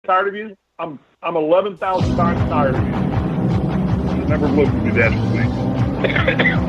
tired of you? I'm 11,000 times tired of you. You never looked at me that sweet.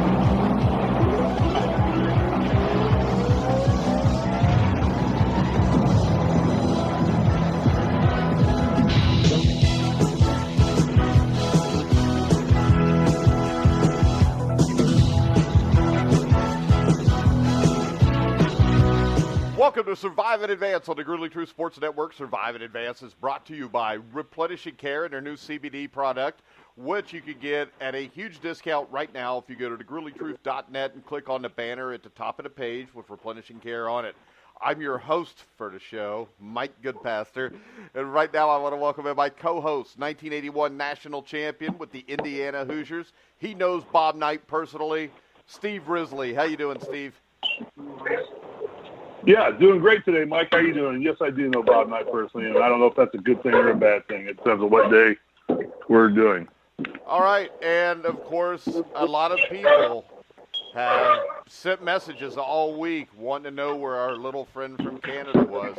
Welcome to Survive and Advance on the Grueling Truth Sports Network. Survive and Advance is brought to you by Replenishing Care and their new CBD product, which you can get at a huge discount right now if you go to thegruelingtruth.net and click on the banner at the top of the page with Replenishing Care on it. I'm your host for the show, Mike Goodpaster, and right now I want to welcome in my co-host, 1981 national champion with the Indiana Hoosiers. He knows Bob Knight personally, Steve Risley. How you doing, Steve? Yeah, doing great today, Mike. How you doing? Yes, I do know Bob Knight personally, and I don't know if that's a good thing or a bad thing. It depends on what day we're doing. All right, and of course, a lot of people have sent messages all week wanting to know where our little friend from Canada was.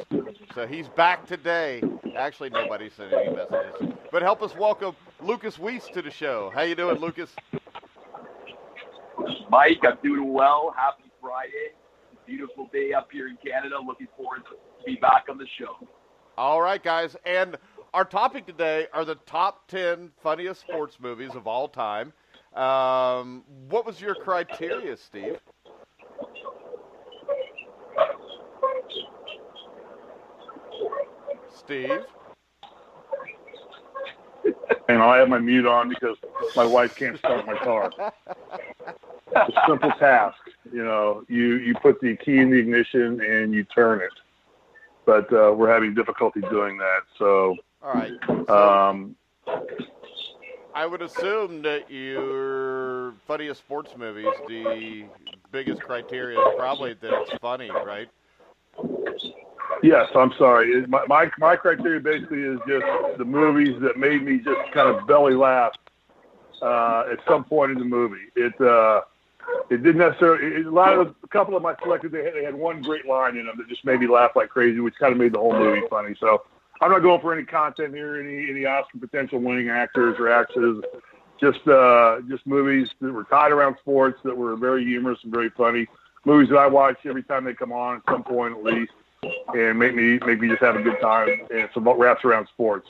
So he's back today. Actually, nobody sent any messages. But help us welcome Lukas Weese to the show. How you doing, Lukas? Mike, I'm doing well. Happy Friday. Beautiful day up here in Canada. Looking forward to be back on the show. All right, guys. And our topic today are the top 10 funniest sports movies of all time. What was your criteria, Steve? Steve? And I have my mute on because my wife can't start my car. It's a simple task. You know, you put the key in the ignition and you turn it. But we're having difficulty doing that. So, all right. So I would assume that your funniest sports movies, the biggest criteria is probably that it's funny, right? Yes, I'm sorry. My criteria basically is just the movies that made me just kind of belly laugh at some point in the movie. It didn't necessarily. A couple of my selected, they had one great line in them that just made me laugh like crazy, which kind of made the whole movie funny. So I'm not going for any content here, any Oscar potential winning actors or actresses. Just movies that were tied around sports that were very humorous and very funny. Movies that I watch every time they come on at some point at least, and make me just have a good time. And it's about wraps around sports.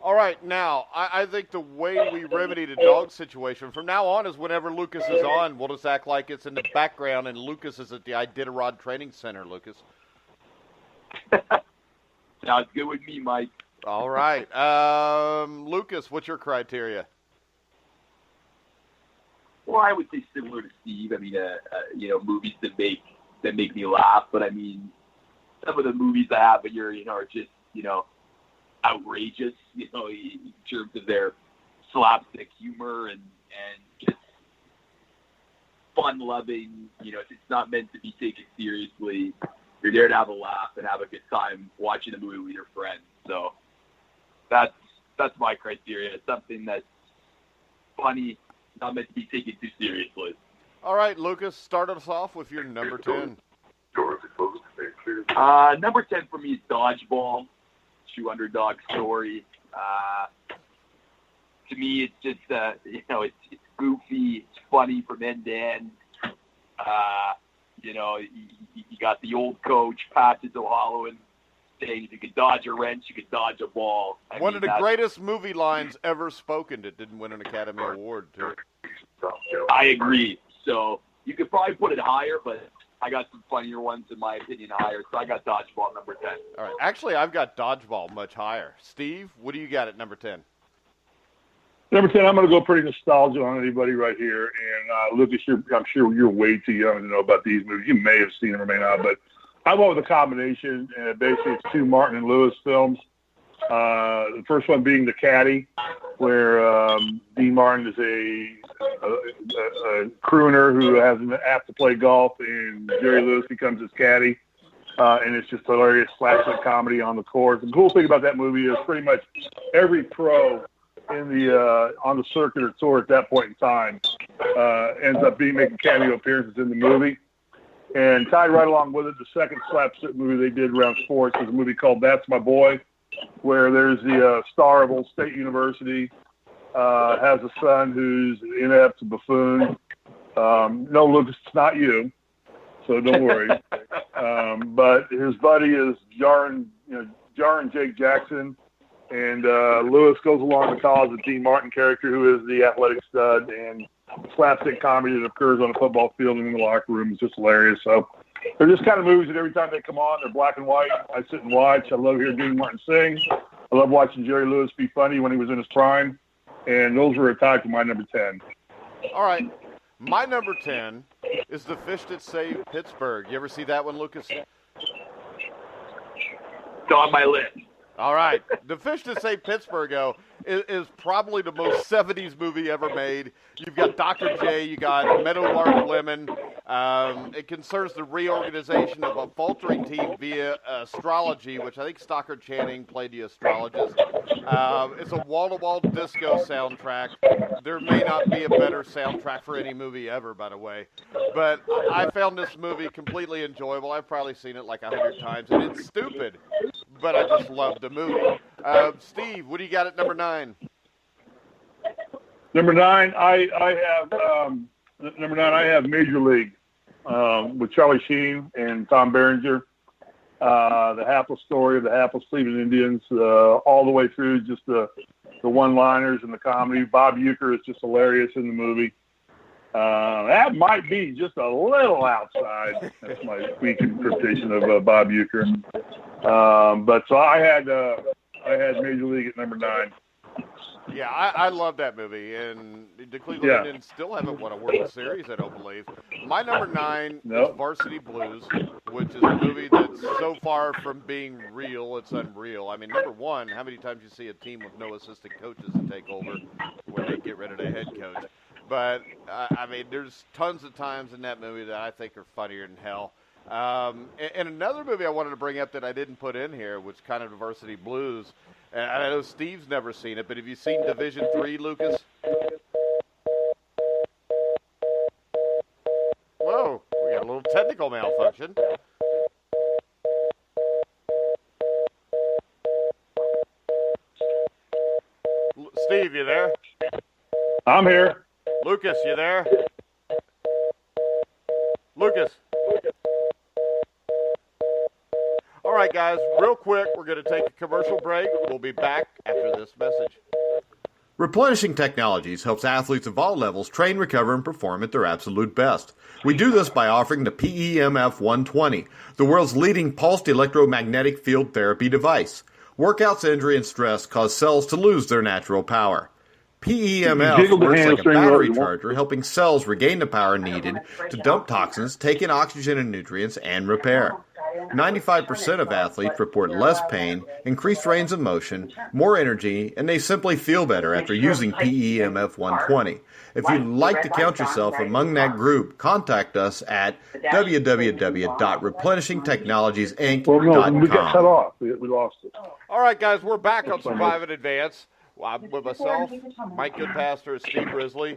All right, now, I think the way we remedy the dog situation from now on is whenever Lukas is on, we'll just act like it's in the background and Lukas is at the Iditarod Training Center, Lukas. Sounds good with me, Mike. All right. Lukas, what's your criteria? Well, I would say similar to Steve. I mean, movies that make me laugh. But, I mean, some of the movies I have here, are just, outrageous, in terms of their slapstick humor and just fun-loving. It's not meant to be taken seriously. You're there to have a laugh and have a good time watching the movie with your friends. So that's my criteria. It's something that's funny, not meant to be taken too seriously. All right, Lukas, start us off with your number 10. Number 10 for me is Dodgeball. True underdog story. To me, it's just it's goofy, it's funny from end to end. You got the old coach Patrick O'Halloran saying if you could dodge a wrench, you could dodge a ball. One of the greatest movie lines ever spoken that didn't win an Academy Award, too. I agree. So you could probably put it higher, but I got some funnier ones, in my opinion, higher. So I got Dodgeball number 10. All right. Actually, I've got Dodgeball much higher. Steve, what do you got at number 10? Number 10, I'm going to go pretty nostalgia on anybody right here. And, Lukas, I'm sure you're way too young to know about these movies. You may have seen them or may not. But I went with a combination. Basically, it's two Martin and Lewis films. The first one being The Caddy, where Dean Martin is a crooner who has an app to play golf, and Jerry Lewis becomes his caddy. And it's just hilarious slapstick comedy on the course. The cool thing about that movie is pretty much every pro in the on the circuit or tour at that point in time ends up making cameo appearances in the movie. And tied right along with it, the second slapstick movie they did around sports was a movie called That's My Boy, where there's the star of Old State University, has a son who's an inept buffoon. No, Lucas, it's not you, so don't worry. But his buddy is Jarn Jake Jackson, and Lewis goes along to college with Dean Martin character, who is the athletic stud, and slapstick comedy that occurs on the football field and in the locker room is just hilarious. So they're just kind of movies that every time they come on, they're black and white. I sit and watch. I love hearing Dean Martin sing. I love watching Jerry Lewis be funny when he was in his prime. And those were tied for my number 10. All right. My number 10 is The Fish That Saved Pittsburgh. You ever see that one, Lucas? It's on my list. All right. The Fish That Saved Pittsburgh, is probably the most 70s movie ever made. You've got Dr. J, you got Meadowlark Lemon. It concerns the reorganization of a faltering team via astrology, which I think Stockard Channing played the astrologist. It's a wall-to-wall disco soundtrack. There may not be a better soundtrack for any movie ever, by the way. But I found this movie completely enjoyable. I've probably seen it like 100 times, and it's stupid, but I just love the movie. Steve, what do you got at number 9? Number 9, I have Major League with Charlie Sheen and Tom Berenger. The hapless story of the hapless Cleveland Indians, all the way through just the one-liners and the comedy. Bob Uecker is just hilarious in the movie. That might be just a little outside. That's my weak interpretation of Bob Uecker. But so I had Major League at number 9. Yeah, I love that movie, and the Cleveland Indians still haven't won a World Series, I don't believe. My number 9 is Varsity Blues, which is a movie that's so far from being real, it's unreal. I mean, number 1, how many times you see a team with no assistant coaches to take over when they get rid of the head coach? But, I mean, there's tons of times in that movie that I think are funnier than hell. And another movie I wanted to bring up that I didn't put in here, which kind of Varsity Blues, and I know Steve's never seen it, but have you seen Division 3, Lucas? Whoa, we got a little technical malfunction. Steve, you there? I'm here. Lucas, you there? Lucas. All right, guys, real quick, we're going to take a commercial break. We'll be back after this message. Replenishing Technologies helps athletes of all levels train, recover, and perform at their absolute best. We do this by offering the PEMF 120, the world's leading pulsed electromagnetic field therapy device. Workouts, injury, and stress cause cells to lose their natural power. PEMF works like a battery charger, helping cells regain the power needed to dump toxins, take in oxygen and nutrients, and repair. 95% of athletes report less pain, increased range of motion, more energy, and they simply feel better after using PEMF 120. If you'd like to count yourself among that group, contact us at www.replenishingtechnologiesinc.com. We got cut off. We lost it. All right, guys, we're back on Survive in Advance. With myself, Mike Goodpaster, Steve Risley,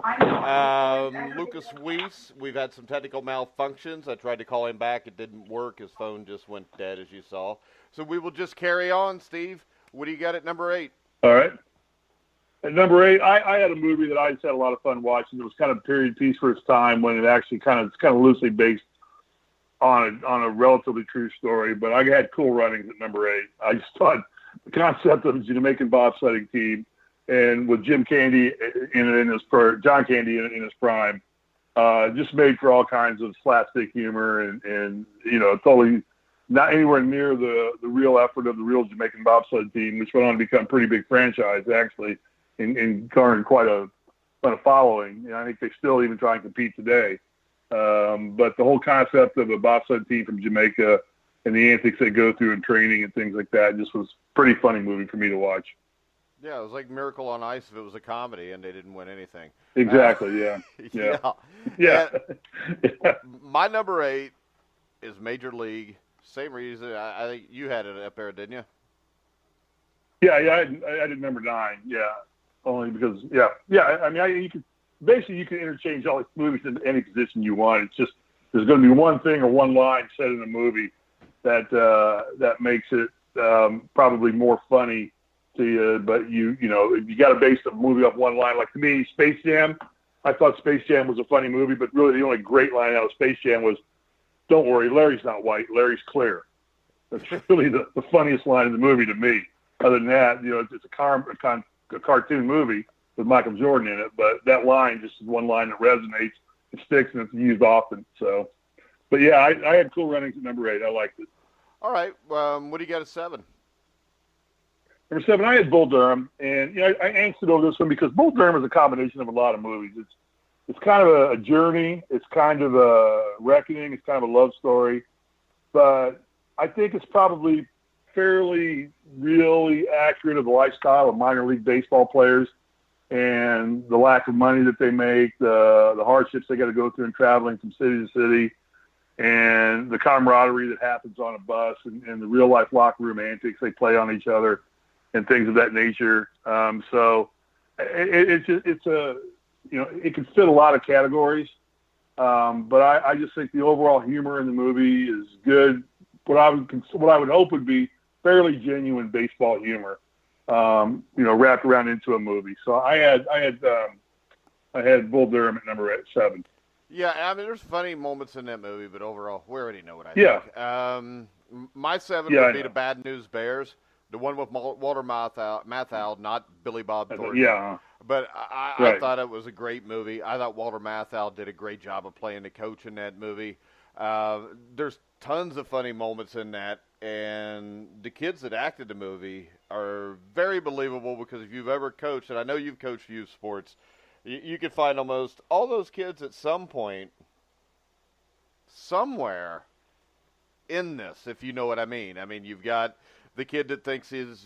Lukas Weese. We've had some technical malfunctions. I tried to call him back. It didn't work. His phone just went dead, as you saw. So we will just carry on. Steve, what do you got at number 8? All right. At number 8, I had a movie that I just had a lot of fun watching. It was kind of a period piece for its time when it actually it's kind of loosely based on a relatively true story. But I had Cool Runnings at number 8. I just thought the concept of the Jamaican bobsledding team, and with John Candy in his prime, just made for all kinds of slapstick humor and totally not anywhere near the real effort of the real Jamaican bobsled team, which went on to become a pretty big franchise actually, and garnered quite a following. I think they still even try and compete today. But the whole concept of a bobsled team from Jamaica and the antics they go through in training and things like that just was a pretty funny movie for me to watch. Yeah, it was like Miracle on Ice if it was a comedy and they didn't win anything. Exactly, yeah. My number 8 is Major League. Same reason. I think you had it up there, didn't you? Yeah, I did number 9, yeah. Only because, I mean, you can interchange all these movies into any position you want. It's just there's going to be one thing or one line said in a movie that makes it probably more funny to you. But you got to base a movie off one line. Like to me, Space Jam. I thought Space Jam was a funny movie, but really the only great line out of Space Jam was, "Don't worry, Larry's not white. Larry's clear." That's really the funniest line in the movie to me. Other than that, it's a cartoon movie with Michael Jordan in it, but that line just is one line that resonates, it sticks, and it's used often. So, but yeah, I had Cool Runnings at number 8. I liked it. All right, what do you got at 7? Number 7, I had Bull Durham, and I angsted over this one because Bull Durham is a combination of a lot of movies. It's kind of a journey, it's kind of a reckoning, it's kind of a love story, but I think it's probably fairly really accurate of the lifestyle of minor league baseball players and the lack of money that they make, the hardships they got to go through in traveling from city to city, and the camaraderie that happens on a bus and the real life locker room antics they play on each other and things of that nature. So it can fit a lot of categories. But I just think the overall humor in the movie is good. What I would hope would be fairly genuine baseball humor, wrapped around into a movie. So I had Bull Durham at number 7. Yeah, I mean, there's funny moments in that movie, but overall, we already know what I think. My 7 would be the Bad News Bears, the one with Walter Matthau, not Billy Bob Thornton. Yeah. But I thought it was a great movie. I thought Walter Matthau did a great job of playing the coach in that movie. There's tons of funny moments in that, and the kids that acted the movie are very believable because if you've ever coached, and I know you've coached youth sports, you can find almost all those kids at some point, somewhere in this, if you know what I mean. I mean, you've got the kid that thinks his,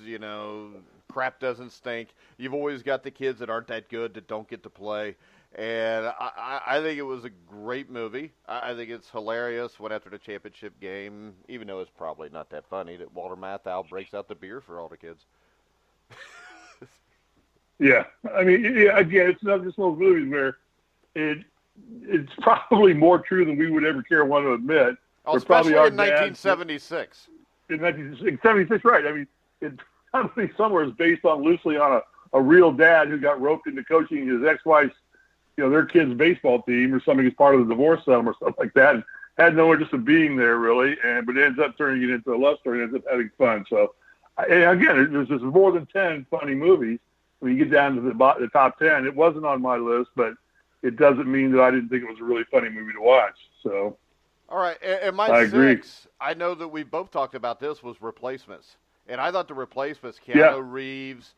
crap doesn't stink. You've always got the kids that aren't that good that don't get to play. And I think it was a great movie. I think it's hilarious. Went after the championship game, even though it's probably not that funny, that Walter Matthau breaks out the beer for all the kids. Yeah. I mean, again, it's not just one of those movies where it's probably more true than we would ever care want to admit. Especially in 1976. In 1976, right. I mean, it probably somewhere is based loosely on a real dad who got roped into coaching his ex-wife's, their kid's baseball team or something as part of the divorce settlement or something like that, and had no interest in being there really, but it ends up turning it into a love story and ends up having fun. So, again, there's just more than 10 funny movies. When you get down to the top 10, it wasn't on my list, but it doesn't mean that I didn't think it was a really funny movie to watch. So, all right, and my 6, I know that we both talked about this, was Replacements. And I thought the Replacements, Keanu Reeves,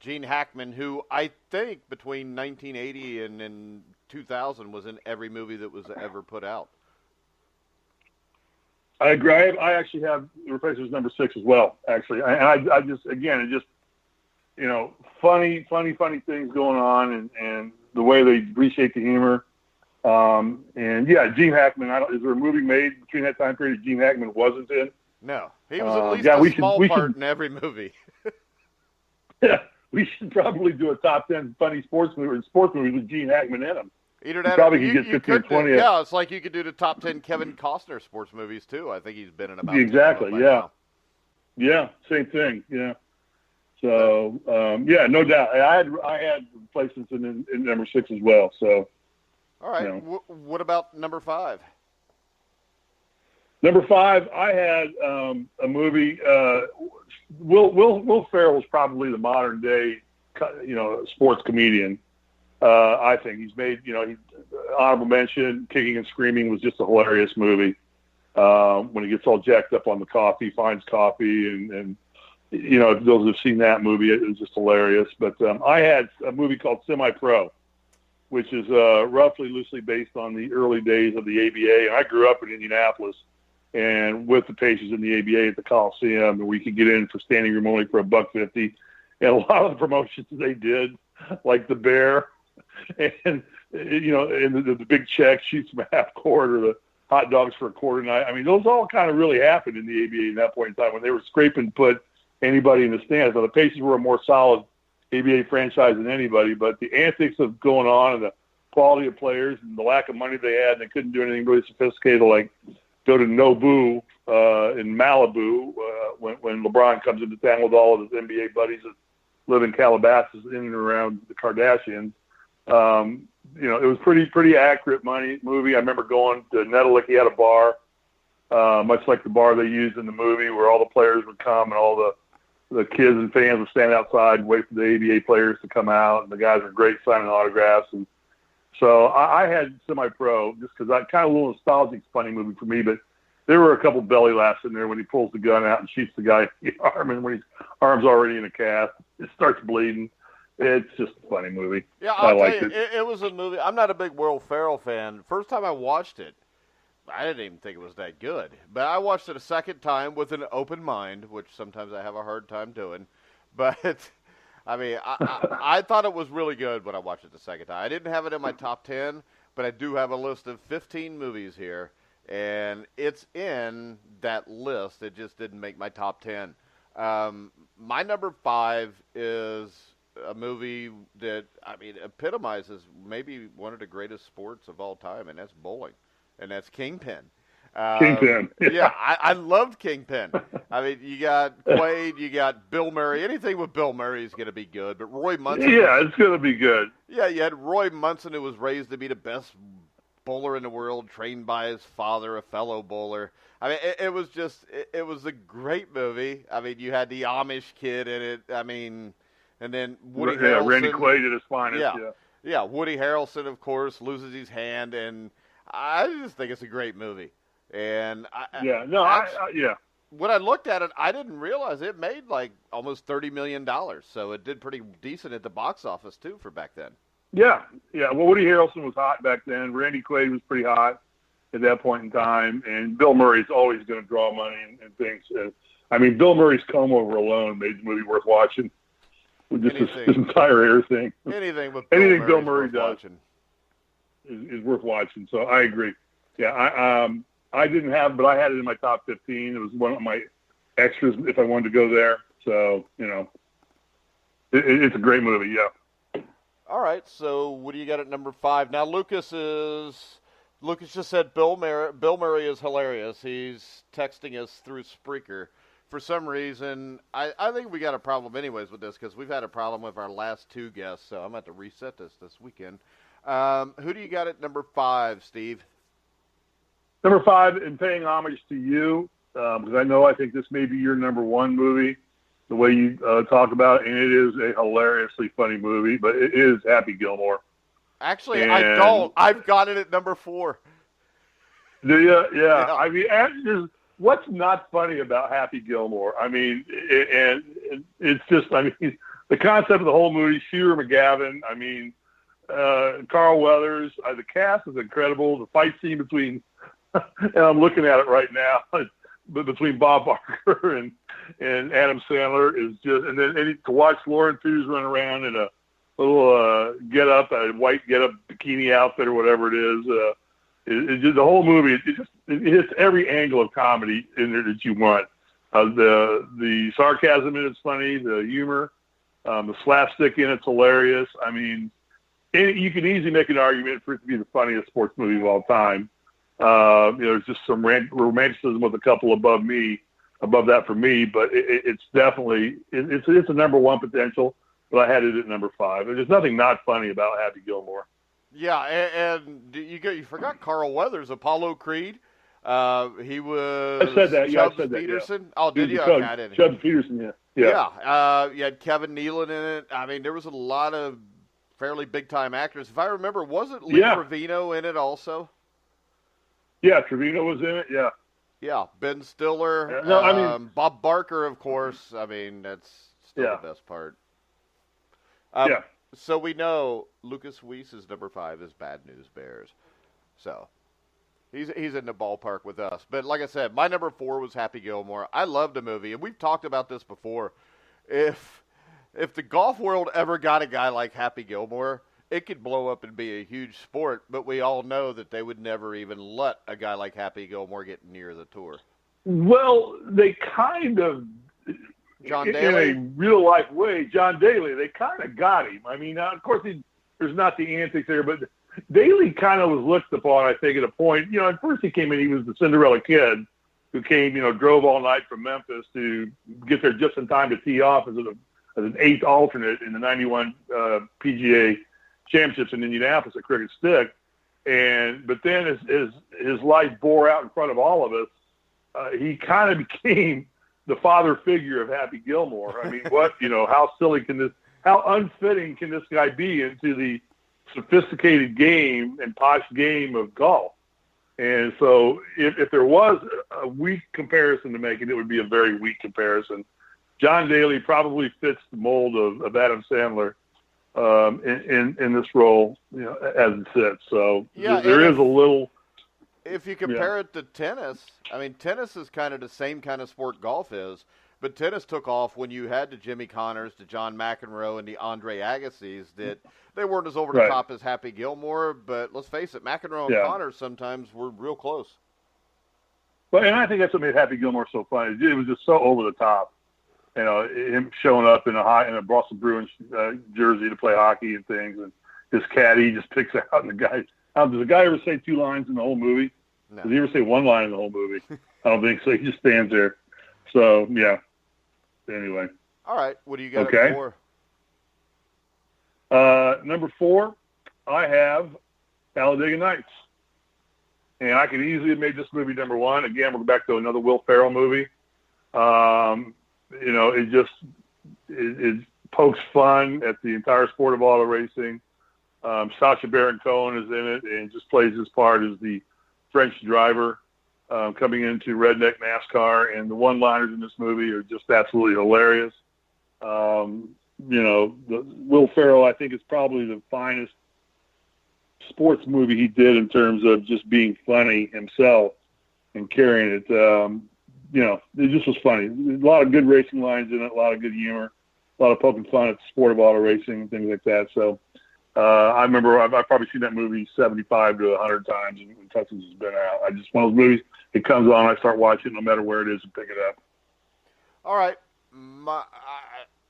Gene Hackman, who I think between 1980 and 2000 was in every movie that was ever put out. I agree. I actually have the Replacements number 6 as well, actually. And I just, again, it just, funny things going on and the way they appreciate the humor. Gene Hackman, is there a movie made between that time period that Gene Hackman wasn't in? No. He was at least a small part in every movie. Yeah, we should probably do a top 10 funny sports movies with Gene Hackman in them. Either that probably could get 15 or 20. Yeah, it's like you could do the top 10 Kevin Costner sports movies, too. I think he's been in about exactly, 10 now. Yeah, same thing, yeah. So, no doubt. I had Replacements in number 6 as well, so. All right, what about number 5? Number 5, I had a movie. Will Ferrell was probably the modern day, sports comedian. I think he's made, honorable mention. Kicking and Screaming was just a hilarious movie. When he gets all jacked up on the coffee, finds coffee, and if those have seen that movie, it was just hilarious. But I had a movie called Semi-Pro, which is roughly loosely based on the early days of the ABA. And I grew up in Indianapolis and with the Pacers in the ABA at the Coliseum, and we could get in for standing room only for $1.50. And a lot of the promotions they did, like the Bear and, and the big check, shoots from half court, or the hot dogs for a quarter night. I mean, those all kind of really happened in the ABA at that point in time when they were scraping to put anybody in the stands. So the Pacers were a more solid ABA franchise than anybody, but the antics of going on and the quality of players and the lack of money they had, and they couldn't do anything really sophisticated like go to Nobu in Malibu when LeBron comes into town with all of his NBA buddies that live in Calabasas in and around the Kardashians. It was pretty accurate movie. I remember going to Nettalik. He had a bar, much like the bar they used in the movie, where all the players would come and all the kids and fans would stand outside and wait for the ABA players to come out, and the guys were great signing autographs. And so I had Semi-Pro just because I kind of a little nostalgic, funny movie for me, but there were a couple belly laughs in there when he pulls the gun out and shoots the guy in the arm, and when his arm's already in a cast, it starts bleeding. It's just a funny movie. Yeah, I liked it. It was a movie. I'm not a big Will Ferrell fan. First time I watched it, I didn't even think it was that good. But I watched it a second time with an open mind, which sometimes I have a hard time doing. But, I mean, I thought it was really good when I watched it the second time. I didn't have it in my top 10, but I do have a list of 15 movies here. And it's in that list. It just didn't make my top 10. My number 5 is a movie that, I mean, epitomizes maybe one of the greatest sports of all time, and that's bowling. And that's Kingpin. Kingpin. Yeah, I loved Kingpin. I mean, you got Quaid, you got Bill Murray. Anything with Bill Murray is going to be good. But Roy Munson. Yeah, it's going to be good. Yeah, you had Roy Munson, who was raised to be the best bowler in the world, trained by his father, a fellow bowler. I mean, it was just, it was a great movie. I mean, you had the Amish kid in it. I mean, and then Woody Harrelson. Randy Quaid at his finest. Yeah, Woody Harrelson, of course, loses his hand, and I just think it's a great movie. And when I looked at it, I didn't realize it made like almost $30 million. So it did pretty decent at the box office too for back then. Yeah. Well, Woody Harrelson was hot back then. Randy Quaid was pretty hot at that point in time, and Bill Murray's always going to draw money and things. I mean, Bill Murray's comb over alone made the movie worth watching. With just his entire hair thing. Anything Bill Murray does is worth watching. So I agree. Yeah, I didn't have, but I had it in my top 15. It was one of my extras if I wanted to go there. So it's a great movie. Yeah. All right. So what do you got at number 5? Now Lucas just said Bill Murray is hilarious. He's texting us through Spreaker. For some reason, I think we got a problem anyways with this because we've had a problem with our last 2 guests. So I'm going to have to reset this weekend. Who do you got at number 5, Steve? Number 5, in paying homage to you, because I think this may be your number 1 movie, the way you talk about it, and it is a hilariously funny movie, but it is Happy Gilmore. Actually, I don't. I've got it at number 4. Do you? Yeah. I mean, what's not funny about Happy Gilmore? I mean, it's just, I mean, the concept of the whole movie, Shooter McGavin, I mean, Carl Weathers, the cast is incredible. The fight scene between, and I'm looking at it right now, but between Bob Barker and Adam Sandler is just, and then to watch Lauren Hughes run around in a little a white get-up bikini outfit or whatever it is. It's just the whole movie. It hits every angle of comedy in there that you want. The sarcasm in it's funny, the humor, the slapstick in it's hilarious. I mean, you can easily make an argument for it to be the funniest sports movie of all time. There's just some romanticism with a couple above that for me, but it's definitely it's a number 1 potential. But I had it at number 5. There's nothing not funny about Happy Gilmore. Yeah, and you forgot Carl Weathers, Apollo Creed. He was. I said that. Chubbs I said that. Peterson. Yeah. Oh, did you? Okay, I didn't. Chubbs Peterson. Yeah. You had Kevin Nealon in it. I mean, there was a lot of fairly big time actors. If I remember, wasn't Lee Trevino in it also? Yeah, Trevino was in it. Yeah. Yeah, Ben Stiller. No, I mean, Bob Barker, of course. I mean, that's still the best part. Yeah. So we know Lukas Weese's number 5 is Bad News Bears. So he's in the ballpark with us. But like I said, my number 4 was Happy Gilmore. I loved the movie, and we've talked about this before. If the golf world ever got a guy like Happy Gilmore, it could blow up and be a huge sport, but we all know that they would never even let a guy like Happy Gilmore get near the tour. Well, they kind of, John Daly? in a real-life way, John Daly, they kind of got him. I mean, of course, there's not the antics there, but Daly kind of was looked upon, I think, at a point. At first he came in, he was the Cinderella Kid, who came, drove all night from Memphis to get there just in time to tee off as an eighth alternate in the 91 PGA Championships in Indianapolis at Cricket Stick. But then as his life bore out in front of all of us, he kind of became the father figure of Happy Gilmore. I mean, how silly how unfitting can this guy be into the sophisticated game and posh game of golf? And so if there was a weak comparison to make it would be a very weak comparison. John Daly probably fits the mold of Adam Sandler in this role, as it sits. So there is a little. If you compare it to tennis, I mean, tennis is kind of the same kind of sport golf is, but tennis took off when you had the Jimmy Connors, the John McEnroe, and the Andre Agassi's that they weren't as over the top as Happy Gilmore, but let's face it, McEnroe and Connors sometimes were real close. Well, and I think that's what made Happy Gilmore so funny. It was just so over the top. Him showing up in a Boston Bruins jersey to play hockey and things, and his caddy just picks out, and does the guy ever say two lines in the whole movie? No. Does he ever say one line in the whole movie? I don't think so. He just stands there. So, yeah. Anyway. All right. What do you got at 4? Number 4, I have Talladega Nights. And I could easily have made this movie number 1. Again, we're back to another Will Ferrell movie. It pokes fun at the entire sport of auto racing. Sacha Baron Cohen is in it and just plays his part as the French driver coming into redneck NASCAR. And the one-liners in this movie are just absolutely hilarious. Will Ferrell, I think, is probably the finest sports movie he did in terms of just being funny himself and carrying it. It just was funny. A lot of good racing lines in it, a lot of good humor, a lot of poking fun at the sport of auto racing and things like that. So I remember I've probably seen that movie 75 to 100 times when Texas has been out. One of those movies, it comes on, I start watching no matter where it is and pick it up. All right.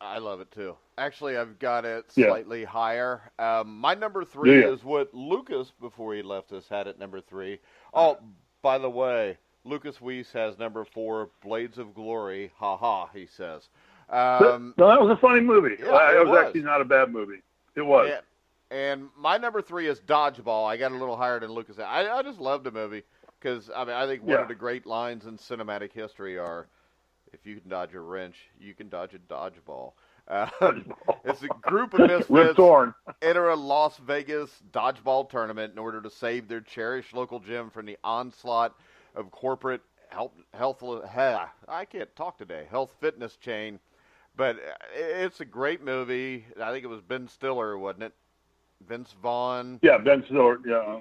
I love it too. Actually, I've got it slightly higher. My number 3 is what Lukas, before he left us, had at number 3. Oh, by the way, Lukas Weese has number 4, Blades of Glory. Ha ha, he says. No, that was a funny movie. Yeah, it was actually not a bad movie. It was. Yeah. And my number 3 is Dodgeball. I got a little higher than Lukas. I just love the movie because I think one of the great lines in cinematic history are, if you can dodge a wrench, you can dodge a dodgeball. It's a group of misfits enter a Las Vegas dodgeball tournament in order to save their cherished local gym from the onslaught of corporate health fitness chain. But it's a great movie. I think it was Ben Stiller, wasn't it? Vince Vaughn. Yeah, Ben Stiller. Yeah.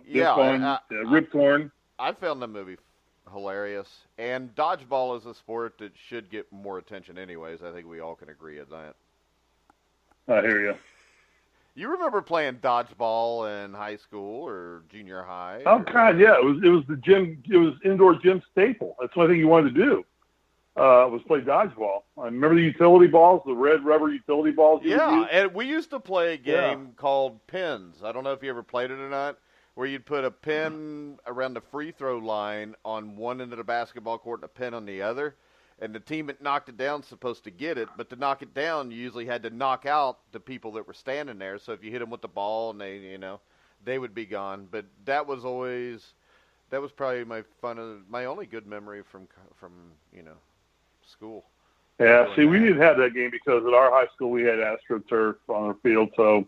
Rip Torn. I found the movie hilarious. And dodgeball is a sport that should get more attention anyways. I think we all can agree on that. I hear you. You remember playing dodgeball in high school or junior high? Oh, God, yeah. It was the gym. It was indoor gym staple. That's the only thing you wanted to do. Was play dodgeball. I remember the utility balls, the red rubber utility balls. And we used to play a game called pins. I don't know if you ever played it or not, where you'd put a pin around the free throw line on one end of the basketball court and a pin on the other. And the team that knocked it down is supposed to get it, but to knock it down, you usually had to knock out the people that were standing there. So if you hit them with the ball, and they would be gone. But that was probably my only good memory from school. Yeah, see, we didn't have that game because at our high school we had AstroTurf on our field, so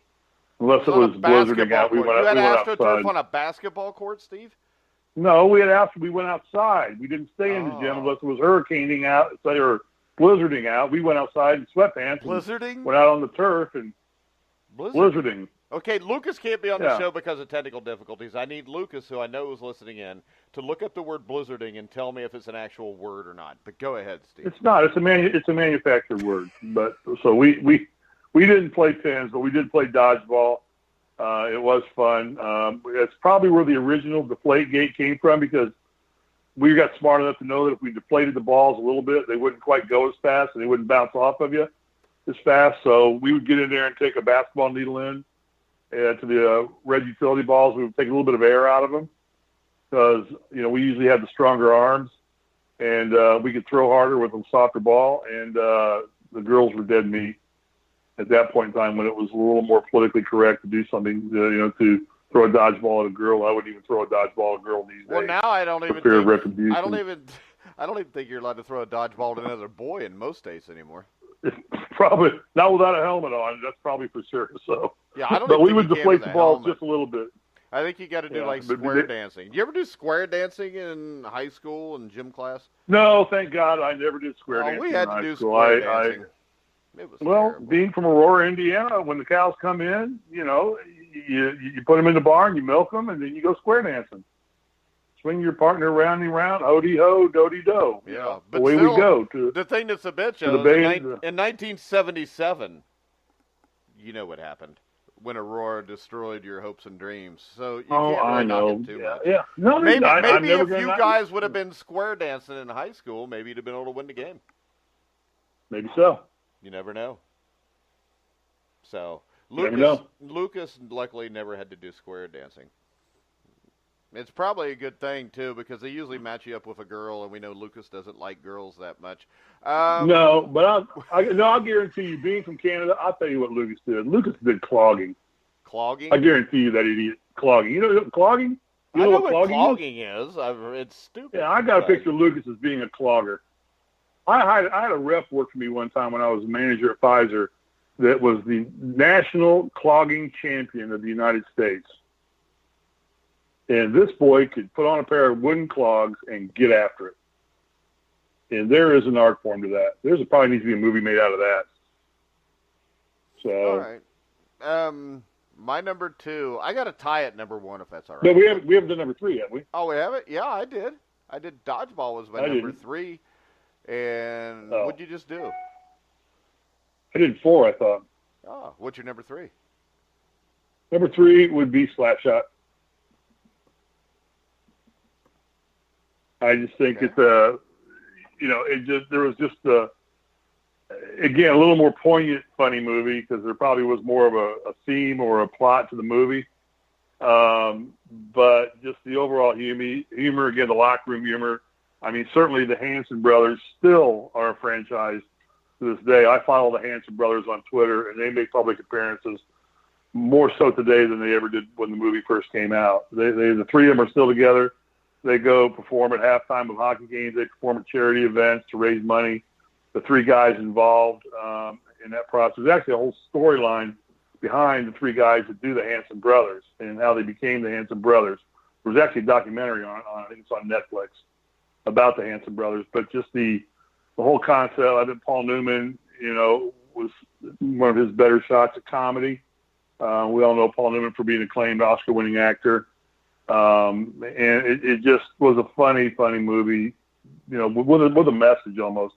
unless it was blizzarding out, we went outside. You had AstroTurf on a basketball court, Steve? No, we went outside. We didn't stay in the gym unless it was hurricaning out or blizzarding out. We went outside in sweatpants. Blizzarding? Went out on the turf and blizzarding. Okay, Lukas can't be on the show because of technical difficulties. I need Lukas, who I know is listening in, to look up the word blizzarding and tell me if it's an actual word or not. But go ahead, Steve. It's not. It's a manufactured word. But so we didn't play pins, but we did play dodgeball. It was fun. It's probably where the original Deflategate came from because we got smart enough to know that if we deflated the balls a little bit, they wouldn't quite go as fast and they wouldn't bounce off of you as fast. So we would get in there and take a basketball needle in to the red utility balls. We would take a little bit of air out of them because, we usually have the stronger arms. and we could throw harder with a softer ball, and the girls were dead meat at that point in time when it was a little more politically correct to do something, to throw a dodgeball at a girl. I wouldn't even throw a dodgeball at a girl these days. Well, now I don't even fear of think, retribution. I don't even think you're allowed to throw a dodgeball at another boy in most states anymore. Probably not without a helmet on. That's probably for sure. So yeah, I don't. But we think would you deflate the ball helmet. just a little bit. I think you got to do like square dancing. Do you ever do square dancing in high school and gym class? No, thank God I never did square dancing. We had in to do school. square dancing. It was terrible. Being from Aurora, Indiana, when the cows come in, you put them in the barn, you milk them, and then you go square dancing. Swing your partner round and round, ho-dee ho, do-dee do. Yeah, but away still, we go. The thing that's a bitch in 1977, you know what happened when Aurora destroyed your hopes and dreams. So you can't really knock it too much. Yeah. No, maybe if you knock guys would have been square dancing in high school, maybe you'd have been able to win the game. Maybe so. You never know. So Lukas luckily never had to do square dancing. It's probably a good thing, too, because they usually match you up with a girl, and we know Lukas doesn't like girls that much. No, but I'll guarantee you, being from Canada, I'll tell you what Lukas did. Lukas did clogging. Clogging? I guarantee you that idiot. Clogging. You know clogging? I know what clogging is. It's stupid. Yeah, I got a picture of Lukas as being a clogger. I had a rep work for me one time when I was a manager at Pfizer that was the national clogging champion of the United States. And this boy could put on a pair of wooden clogs and get after it. And there is an art form to that. There's probably needs to be a movie made out of that. So. All right. My number 2, I got to tie at number 1 if that's all right. No, we haven't done number 3 yet, we? Oh, we haven't? Yeah, I did. Dodgeball was my number 3. And what'd you just do? I did 4, I thought. Oh, what's your number 3? Number 3 would be Slapshot. I just think it's there was just again, a little more poignant, funny movie because there probably was more of a theme or a plot to the movie. But just the overall humor, again, the locker room humor. I mean, certainly the Hanson brothers still are a franchise to this day. I follow the Hanson brothers on Twitter, and they make public appearances more so today than they ever did when the movie first came out. The three of them are still together. They go perform at halftime of hockey games. They perform at charity events to raise money. The 3 guys involved in that process. There's actually a whole storyline behind the 3 guys that do the Hanson brothers and how they became the Hanson brothers. There was actually a documentary on I think it's on Netflix, about the Hanson brothers. But just the whole concept, I think Paul Newman, was one of his better shots at comedy. We all know Paul Newman for being an acclaimed Oscar-winning actor. And it just was a funny movie, with a message almost.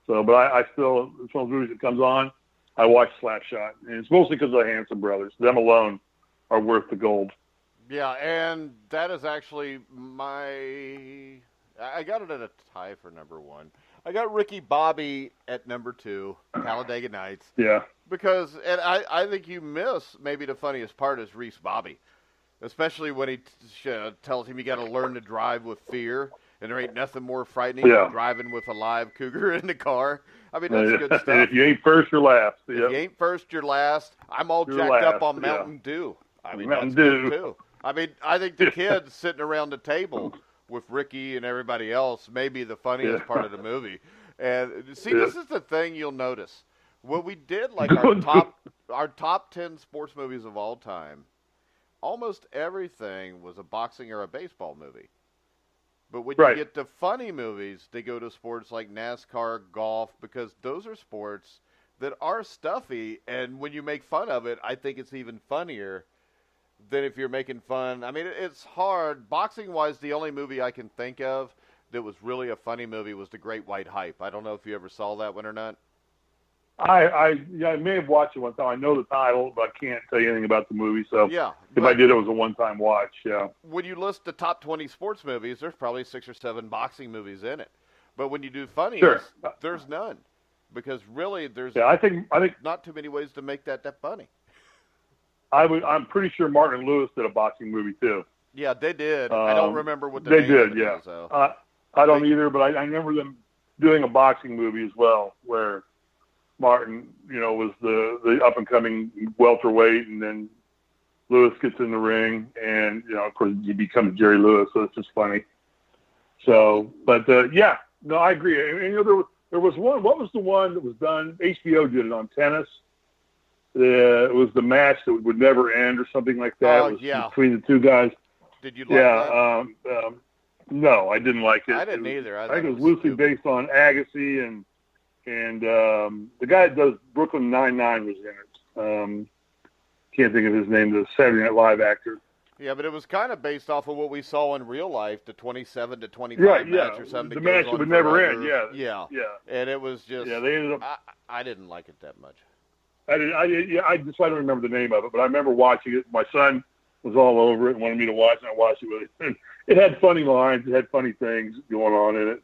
So, but I still, it's one of those movies that comes on, I watch Slapshot. And it's mostly because of the Hanson brothers. Them alone are worth the gold. Yeah, and that is actually I got it at a tie for number 1. I got Ricky Bobby at number 2, Talladega Nights. Yeah. Because, and I think you miss maybe the funniest part is Reese Bobby. Especially when he tells him you got to learn to drive with fear, and there ain't nothing more frightening than driving with a live cougar in the car. I mean, that's good stuff. And if you ain't first, you're last. If you ain't first, you're last. I'm all jacked up on Mountain Dew. I mean, Mountain Dew. Too. I mean, I think the kids sitting around the table with Ricky and everybody else may be the funniest part of the movie. And see, this is the thing you'll notice. When we did like our top 10 sports movies of all time, almost everything was a boxing or a baseball movie. But when you get to funny movies, they go to sports like NASCAR, golf, because those are sports that are stuffy, and when you make fun of it, I think it's even funnier than if you're making fun. I mean, it's hard. Boxing-wise, the only movie I can think of that was really a funny movie was The Great White Hype. I don't know if you ever saw that one or not. I may have watched it one time. I know the title, but I can't tell you anything about the movie. So if I did, it was a one-time watch. Yeah. When you list the top 20 sports movies, there's probably 6 or 7 boxing movies in it. But when you do funnies, there's none, because really there's I think not too many ways to make that funny. I'm pretty sure Martin and Lewis did a boxing movie too. Yeah, they did. I don't remember what the they name did. of it Yeah. is, though. I don't either, but I remember them doing a boxing movie as well, where Martin, was the up and coming welterweight, and then Lewis gets in the ring, and of course he becomes Jerry Lewis, so it's just funny. So, but I agree. And, there was one. What was the one that was done? HBO did it on tennis. It was the match that would never end, or something like that. It was between the two guys. Did you like that? No, I didn't like it. I didn't either. I think it was loosely based on Agassi, and the guy that does Brooklyn Nine-Nine was in it. Can't think of his name. The Saturday Night Live actor. Yeah, but it was kind of based off of what we saw in real life, the 27-25 match or something. The match that would never end. Yeah. And it was just. Yeah, they ended up. I didn't like it that much. I don't remember the name of it, but I remember watching it. My son was all over it and wanted me to watch it, and I watched it with him. And it had funny lines. It had funny things going on in it.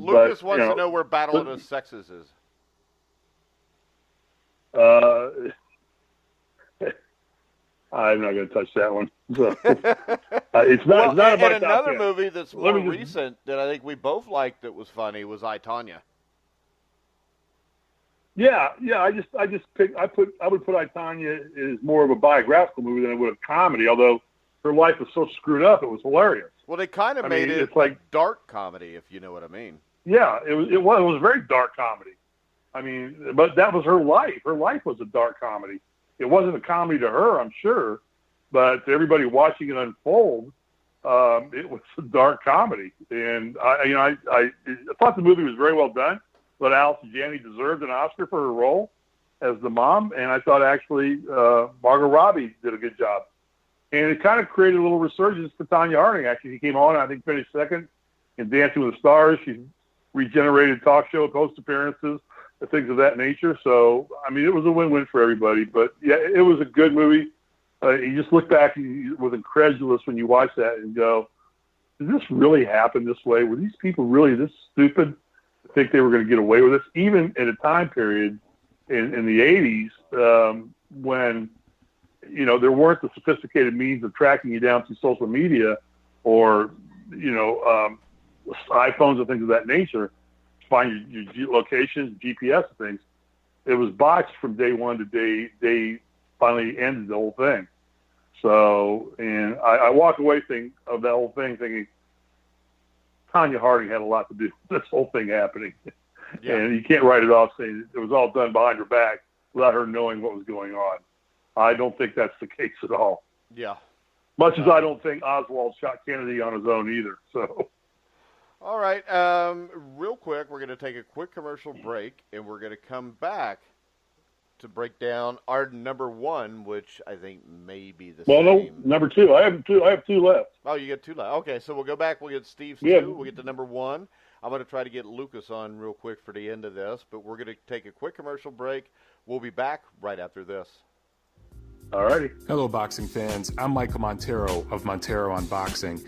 Lucas wants to know where Battle of the Sexes is. I'm not going to touch that one. So, it's not about and another movie that's more recent that I think we both liked that was funny was I, Tonya. Yeah. I would put I, Tonya as more of a biographical movie than I would a comedy. Although her life was so screwed up, it was hilarious. Well, they kind of made it like dark comedy, if you know what I mean. Yeah, it was a very dark comedy. I mean, but that was her life. Her life was a dark comedy. It wasn't a comedy to her, I'm sure, but to everybody watching it unfold, it was a dark comedy. And I thought the movie was very well done. But Allison Janney deserved an Oscar for her role as the mom, and I thought actually Margot Robbie did a good job. And it kind of created a little resurgence for Tonya Harding. Actually, she came on, I think, finished second in Dancing with the Stars. She regenerated talk show post appearances, things of that nature. So, I mean, it was a win-win for everybody. But, yeah, it was a good movie. You just look back and you was incredulous when you watch that and go, did this really happen this way? Were these people really this stupid to think they were going to get away with this? Even at a time period in the 80s when, there weren't the sophisticated means of tracking you down through social media or, iPhones and things of that nature, find your locations, GPS and things. It was botched from day one to day finally ended the whole thing. So, and I walk away of that whole thing thinking Tonya Harding had a lot to do with this whole thing happening. Yeah. And you can't write it off saying it was all done behind her back without her knowing what was going on. I don't think that's the case at all. Yeah. Much as I don't think Oswald shot Kennedy on his own either. So. All right. Real quick, we're going to take a quick commercial break, and we're going to come back to break down our number one, which I think may be the same. No, number two. I have two left. Oh, you get two left. Okay, so we'll go back. We'll get Steve's two. We'll get to number one. I'm going to try to get Lucas on real quick for the end of this, but we're going to take a quick commercial break. We'll be back right after this. All righty. Hello, boxing fans. I'm Michael Montero of Montero on Boxing.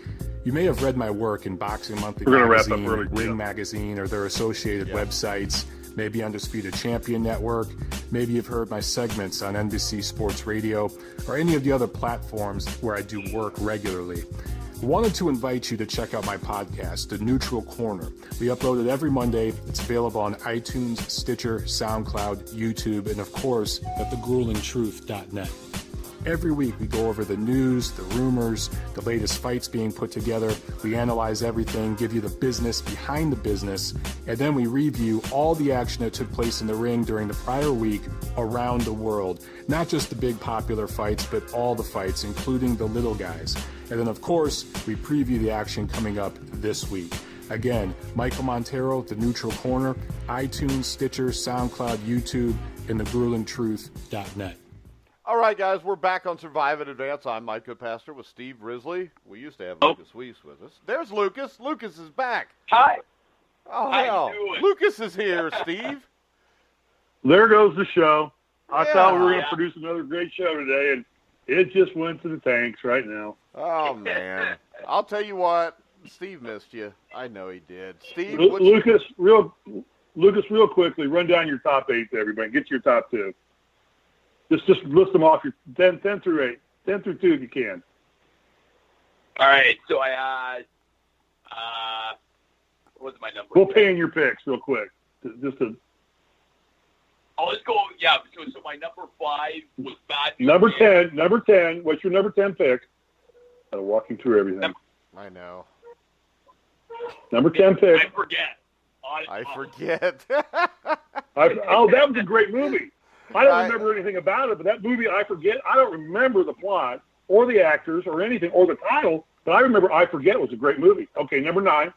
You may have read my work in Boxing Monthly Magazine, Ring Magazine, or their associated websites, maybe Undisputed Champion Network. Maybe you've heard my segments on NBC Sports Radio or any of the other platforms where I do work regularly. I wanted to invite you to check out my podcast, The Neutral Corner. We upload it every Monday. It's available on iTunes, Stitcher, SoundCloud, YouTube, and of course at thegruelingtruth.net. Every week we go over the news, the rumors, the latest fights being put together. We analyze everything, give you the business behind the business, and then we review all the action that took place in the ring during the prior week around the world. Not just the big popular fights, but all the fights, including the little guys. And then, of course, we preview the action coming up this week. Again, Michael Montero, The Neutral Corner, iTunes, Stitcher, SoundCloud, YouTube, and thegruelingtruth.net. All right, guys, we're back on Survive and Advance. I'm Mike Goodpaster with Steve Risley. We used to have Lukas Weese with us. There's Lucas. Lucas is back. Hi. Oh, hell. Lucas is here, Steve. There goes the show. I thought we were going to produce another great show today, and it just went to the tanks right now. Oh, man. I'll tell you what. Steve missed you. I know he did. Steve, Lucas, real quickly, run down your top 8 to everybody. Get your top 2. Just list them off, your 10 through 8. 10 through 2 if you can. All right. So I What was my number? We'll pay in your picks real quick. Just to. I'll just go. Yeah. So my number 5 was Bad News Number Bears. 10. Number 10. What's your number 10 pick? I'm walking through everything. I know. Number 10 pick. I forget. I forget. Oh, that was a great movie. I don't remember anything about it, but that movie, I forget. I don't remember the plot or the actors or anything or the title, but I remember I Forget was a great movie. Okay, number 9.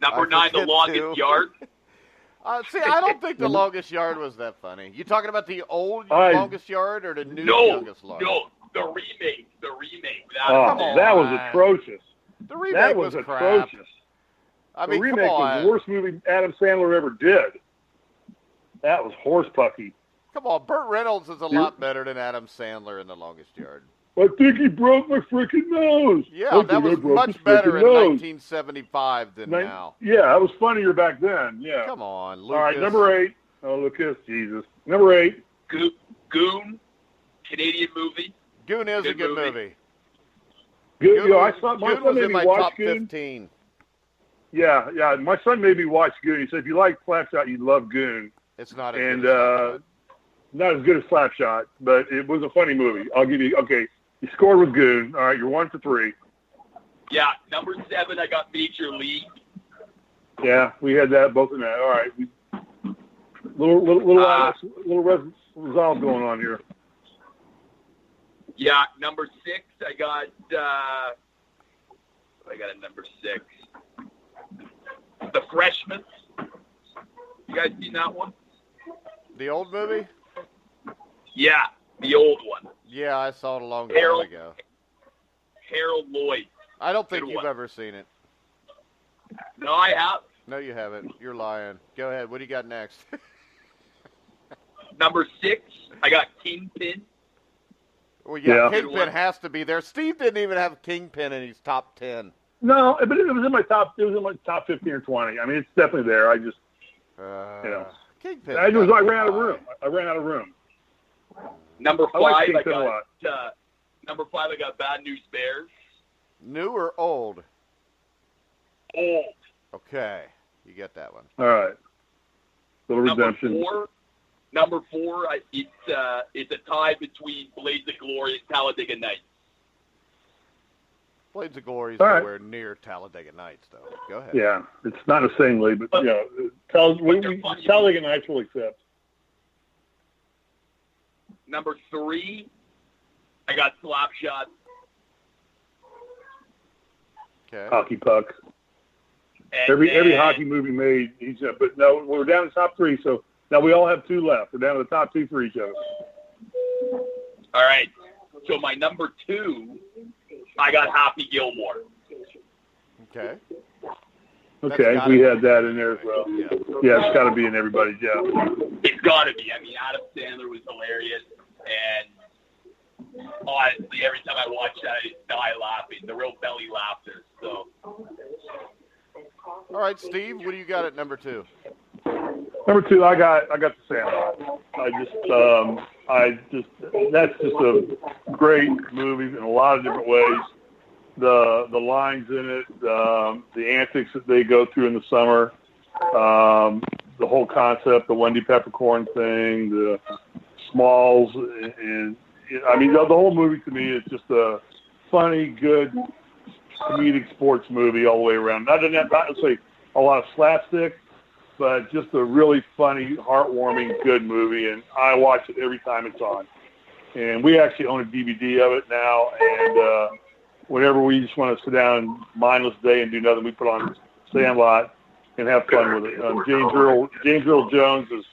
Number 9, The Longest Yard. See, I don't think The Longest Yard was that funny. You talking about the old Longest Yard or the new Longest Yard? No, the remake. The remake. That was atrocious. The remake was atrocious. Crap. I mean, the remake was the worst movie Adam Sandler ever did. That was horsepucky. Come on, Burt Reynolds is a lot better than Adam Sandler in The Longest Yard. I think he broke my freaking nose. Yeah, that was much better in 1975 than now. Yeah, it was funnier back then. Yeah. Come on, Lucas. All right, number 8. Oh, Lucas, Jesus. Number 8. Goon, Canadian movie. Goon is a good movie. Goon, I saw my Goon son was made in me my watch top Goon. 15. Yeah. My son made me watch Goon. He said, if you like Slapshot, you'd love Goon. It's not as good as Slapshot. Not as good as Slapshot, but it was a funny movie. I'll give you, okay, you scored with Goon. All right, you're 1 for 3. Yeah, number 7, I got Major League. Yeah, we had that, both in that. All right. Little resolve going on here. Yeah, number 6, I got at number 6. The Freshman. You guys seen that one? The old movie? Yeah, the old one. Yeah, I saw it a long time ago. Harold Lloyd. I don't think you've ever seen it. No, I have. No, you haven't. You're lying. Go ahead. What do you got next? Number 6, I got Kingpin. Well, yeah, Kingpin has to be there. Steve didn't even have Kingpin in his top 10. No, but it was in my top. It was in my top 15 or 20. I mean, it's definitely there. I just, Kingpin. I ran out of room. Number 5, I got Bad News Bears. New or old? Old. Okay, you get that one. All right. Little redemption. Number 4, it's a tie between Blades of Glory and Talladega Nights. Blades of Glory is nowhere near Talladega Nights, though. Go ahead. Yeah, it's not the same league, but Talladega Nights will accept. Number 3, I got Slapshot. Okay. Hockey puck. Every hockey movie made, but no, we're down to the top 3, so now we all have 2 left. We're down to the top 2 for each other. All right. So my number 2, I got Happy Gilmore. Okay. Okay, we had that in there as well. Yeah, it's got to be in everybody's. Yeah, it's got to be. I mean, Adam Sandler was hilarious, and honestly, every time I watch that, I die laughing. The real belly laughter. So. All right, Steve, what do you got at number 2? Number 2, I got The Sandlot. That's just a great movie in a lot of different ways. The lines in it, the antics that they go through in the summer, the whole concept, the Wendy Peppercorn thing, the Smalls, and I mean the whole movie to me is just a funny, good, comedic sports movie all the way around. Not necessarily a lot of slapstick, but just a really funny, heartwarming, good movie, and I watch it every time it's on. And we actually own a DVD of it now, and whenever we just want to sit down and mindless day and do nothing, we put on Sandlot and have fun with it. James Earl Jones is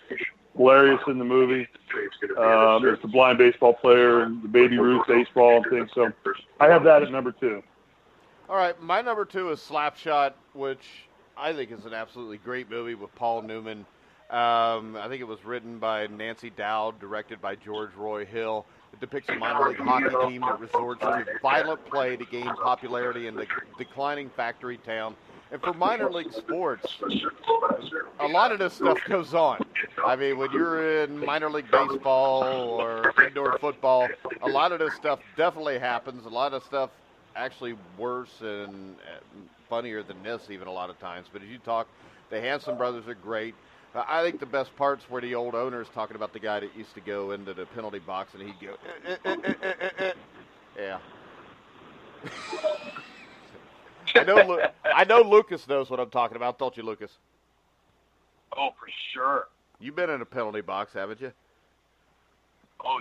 hilarious in the movie. There's the blind baseball player and the Baby Ruth baseball and things. So I have that at number 2. All right, my number 2 is Slapshot, which I think is an absolutely great movie with Paul Newman. I think it was written by Nancy Dowd, directed by George Roy Hill. It depicts a minor league hockey team that resorts to violent play to gain popularity in the declining factory town. And for minor league sports, a lot of this stuff goes on. I mean, when you're in minor league baseball or indoor football, a lot of this stuff definitely happens. A lot of stuff actually worse and funnier than this even a lot of times. But as you talk, the Hanson brothers are great. I think the best parts were the old owners talking about the guy that used to go into the penalty box and he'd go, Yeah. I know Lukas knows what I'm talking about, don't you, Lukas? Oh, for sure. You've been in a penalty box, haven't you? Oh,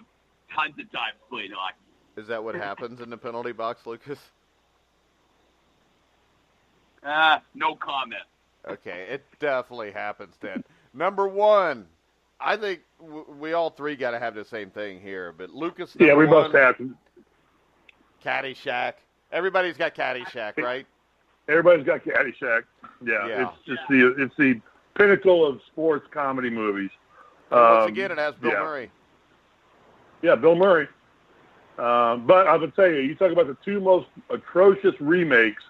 tons of times playing hockey. Is that what happens in the penalty box, Lukas? No comment. Okay, it definitely happens then. Number one, I think we all three got to have the same thing here, but Lukas, yeah, we both have Caddyshack. Everybody's got Caddyshack, right? Everybody's got Caddyshack. Yeah. It's the pinnacle of sports comedy movies. Once again, it has Bill Murray. Yeah, Bill Murray. But I would tell you, you talk about the two most atrocious remakes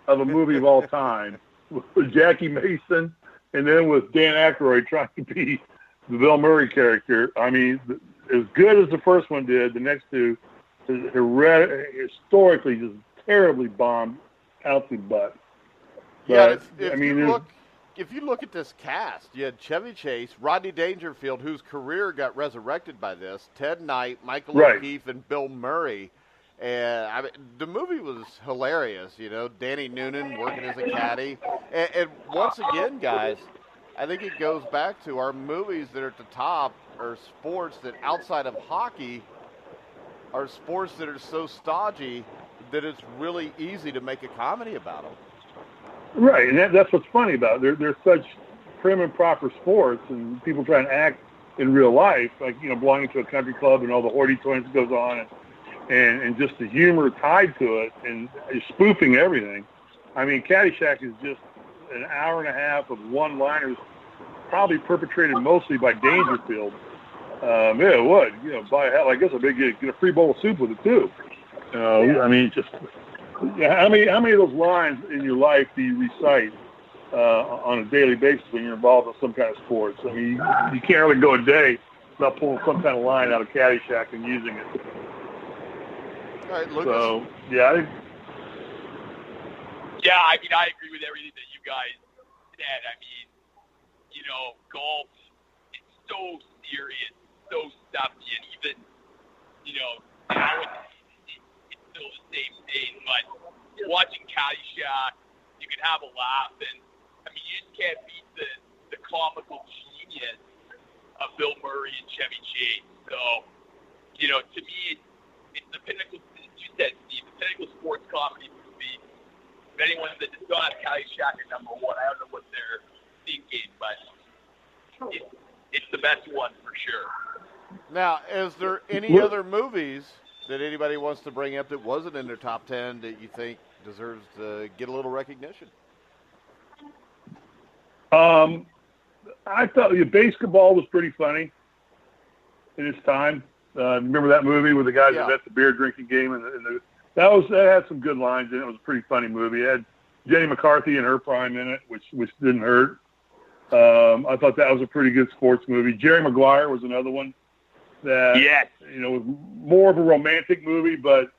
of a movie of all time, with Jackie Mason and then with Dan Aykroyd trying to be the Bill Murray character. I mean, as good as the first one did, the next two historically just terribly bombed out the butt. But, if you look at this cast, you had Chevy Chase, Rodney Dangerfield, whose career got resurrected by this, Ted Knight, Michael O'Keefe, and Bill Murray. And the movie was hilarious, Danny Noonan working as a caddy. And once again, guys, I think it goes back to our movies that are at the top are sports that outside of hockey are sports that are so stodgy that it's really easy to make a comedy about them. Right, and that's what's funny about it. They're such prim and proper sports, and people try and act in real life, like, belonging to a country club and all the hoity-toity that goes on, and just the humor tied to it, and spoofing everything. I mean, Caddyshack is just an hour and a half of one-liners, probably perpetrated mostly by Dangerfield. It would, by hell, I guess I bet get a free bowl of soup with it too. I mean, just how many of those lines in your life do you recite on a daily basis when you're involved in some kind of sports? I mean, you can't really go a day without pulling some kind of line out of Caddyshack and using it. All right, Lukas. So, yeah. I mean, I agree with everything that you guys said. I mean, golf, it's so serious, so stuffy, and even, now it's still the same thing. But watching Caddyshack, you can have a laugh, and, I mean, you just can't beat the comical genius of Bill Murray and Chevy Chase. So, to me, it's the pinnacle, as you said, Steve, the pinnacle sports comedy movie. If anyone that does not have Caddyshack at number one, I don't know what they're thinking, but it's the best one for sure. Now, is there any other movies that anybody wants to bring up that wasn't in their top 10 that you think deserves to get a little recognition? I thought Basketball was pretty funny in its time. Remember that movie with the guys that at the beer drinking game, and that had some good lines in it. It was a pretty funny movie. It had Jenny McCarthy in her prime in it, which didn't hurt. I thought that was a pretty good sports movie. Jerry Maguire was another one that was more of a romantic movie, but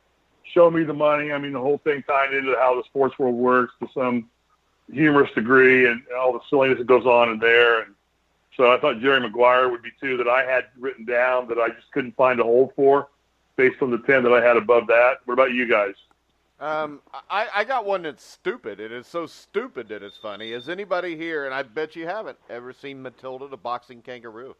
Show Me the Money. I mean, the whole thing tied into how the sports world works to some humorous degree, and all the silliness that goes on in there. And so I thought Jerry Maguire would be two that I had written down that I just couldn't find a hold for based on the 10 that I had above that. What about you guys? I got one that's stupid. It is so stupid that it's funny. Has anybody here, and I bet you haven't, ever seen Matilda the Boxing Kangaroo?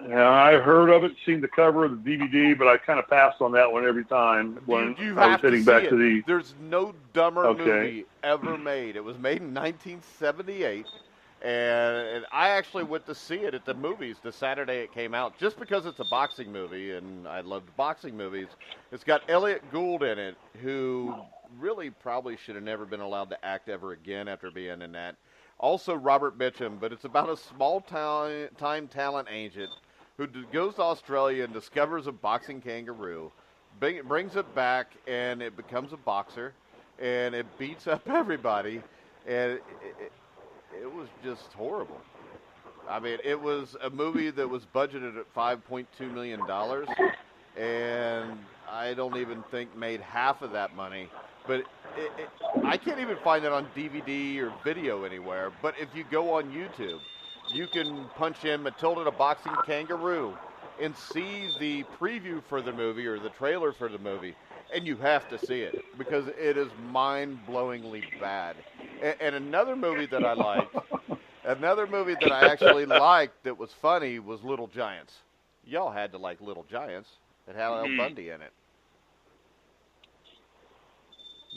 Yeah, I heard of it, seen the cover of the DVD, but I kind of passed on that one every time when I was heading back to the... There's no dumber movie ever made. It was made in 1978, and I actually went to see it at the movies the Saturday it came out, just because it's a boxing movie, and I loved boxing movies. It's got Elliot Gould in it, who really probably should have never been allowed to act ever again after being in that. Also Robert Mitchum, but it's about a small-time talent agent who goes to Australia and discovers a boxing kangaroo, brings it back, and it becomes a boxer, and it beats up everybody, and it was just horrible. I mean, it was a movie that was budgeted at $5.2 million, and I don't even think made half of that money. But I can't even find it on DVD or video anywhere. But if you go on YouTube, you can punch in Matilda the Boxing Kangaroo and see the preview for the movie or the trailer for the movie, and you have to see it because it is mind-blowingly bad. And another movie that I liked, another movie that I actually liked that was funny was Little Giants. Y'all had to like Little Giants. It had Al Bundy in it.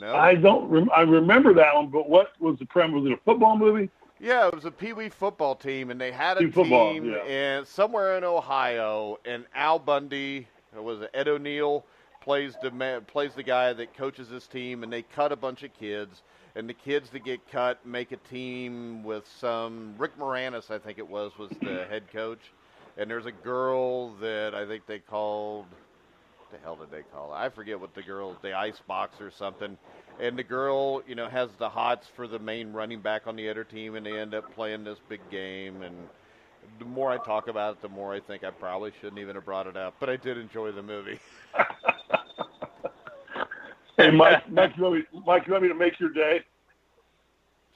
No? I don't. I remember that one, but what was the premise? Was it a football movie? Yeah, it was a Pee Wee football team, and they had a football, team yeah. in somewhere in Ohio, and Al Bundy, was it Ed O'Neill, plays the guy that coaches this team, and they cut a bunch of kids, and the kids that get cut make a team with some Rick Moranis, I think it was the head coach, and there's a girl that I think they called. What the hell did they call her? I forget what the girl, the Icebox or something. And the girl, has the hots for the main running back on the other team, and they end up playing this big game. And the more I talk about it, the more I think I probably shouldn't even have brought it up. But I did enjoy the movie. Hey, Mike, you want me to make your day?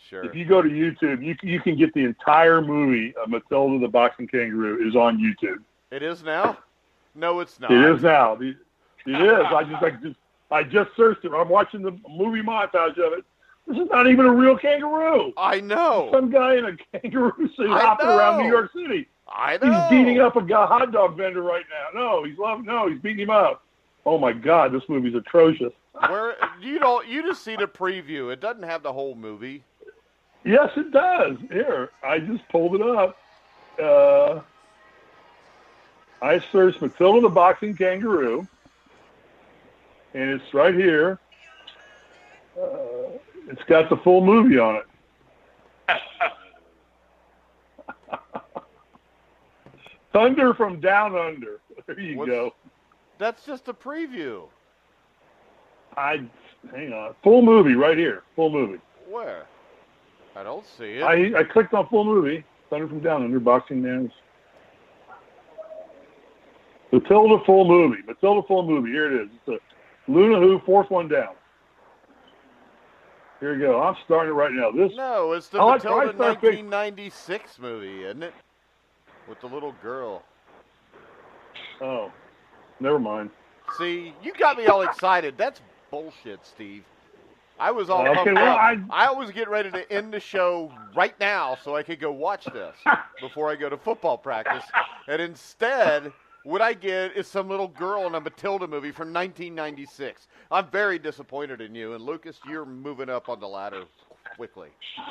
Sure. If you go to YouTube, you can get the entire movie of Matilda the Boxing Kangaroo is on YouTube. It is now? No, it's not. It is now. It is. I just searched it. I'm watching the movie montage of it. This is not even a real kangaroo. I know. Some guy in a kangaroo suit hopping around New York City. I know. He's beating up a hot dog vendor right now. He's beating him up. Oh my God, this movie's atrocious. Where you just see the preview. It doesn't have the whole movie. Yes, it does. Here, I just pulled it up. I searched Matilda the Boxing Kangaroo, and it's right here. It's got the full movie on it. Thunder from Down Under. There you go. That's just a preview. Hang on. Full movie right here. Full movie. Where? I don't see it. I clicked on full movie. Thunder from Down Under. Boxing Man's. Matilda full movie. Here it is. It's a Luna Who, fourth one down. Here you go. I'm starting it right now. No, it's the Matilda 1996 movie, isn't it? With the little girl. Oh, never mind. See, you got me all excited. That's bullshit, Steve. I was all pumped up. I was getting ready to end the show right now so I could go watch this before I go to football practice. And instead, what I get is some little girl in a Matilda movie from 1996. I'm very disappointed in you. And, Lucas, you're moving up on the ladder quickly.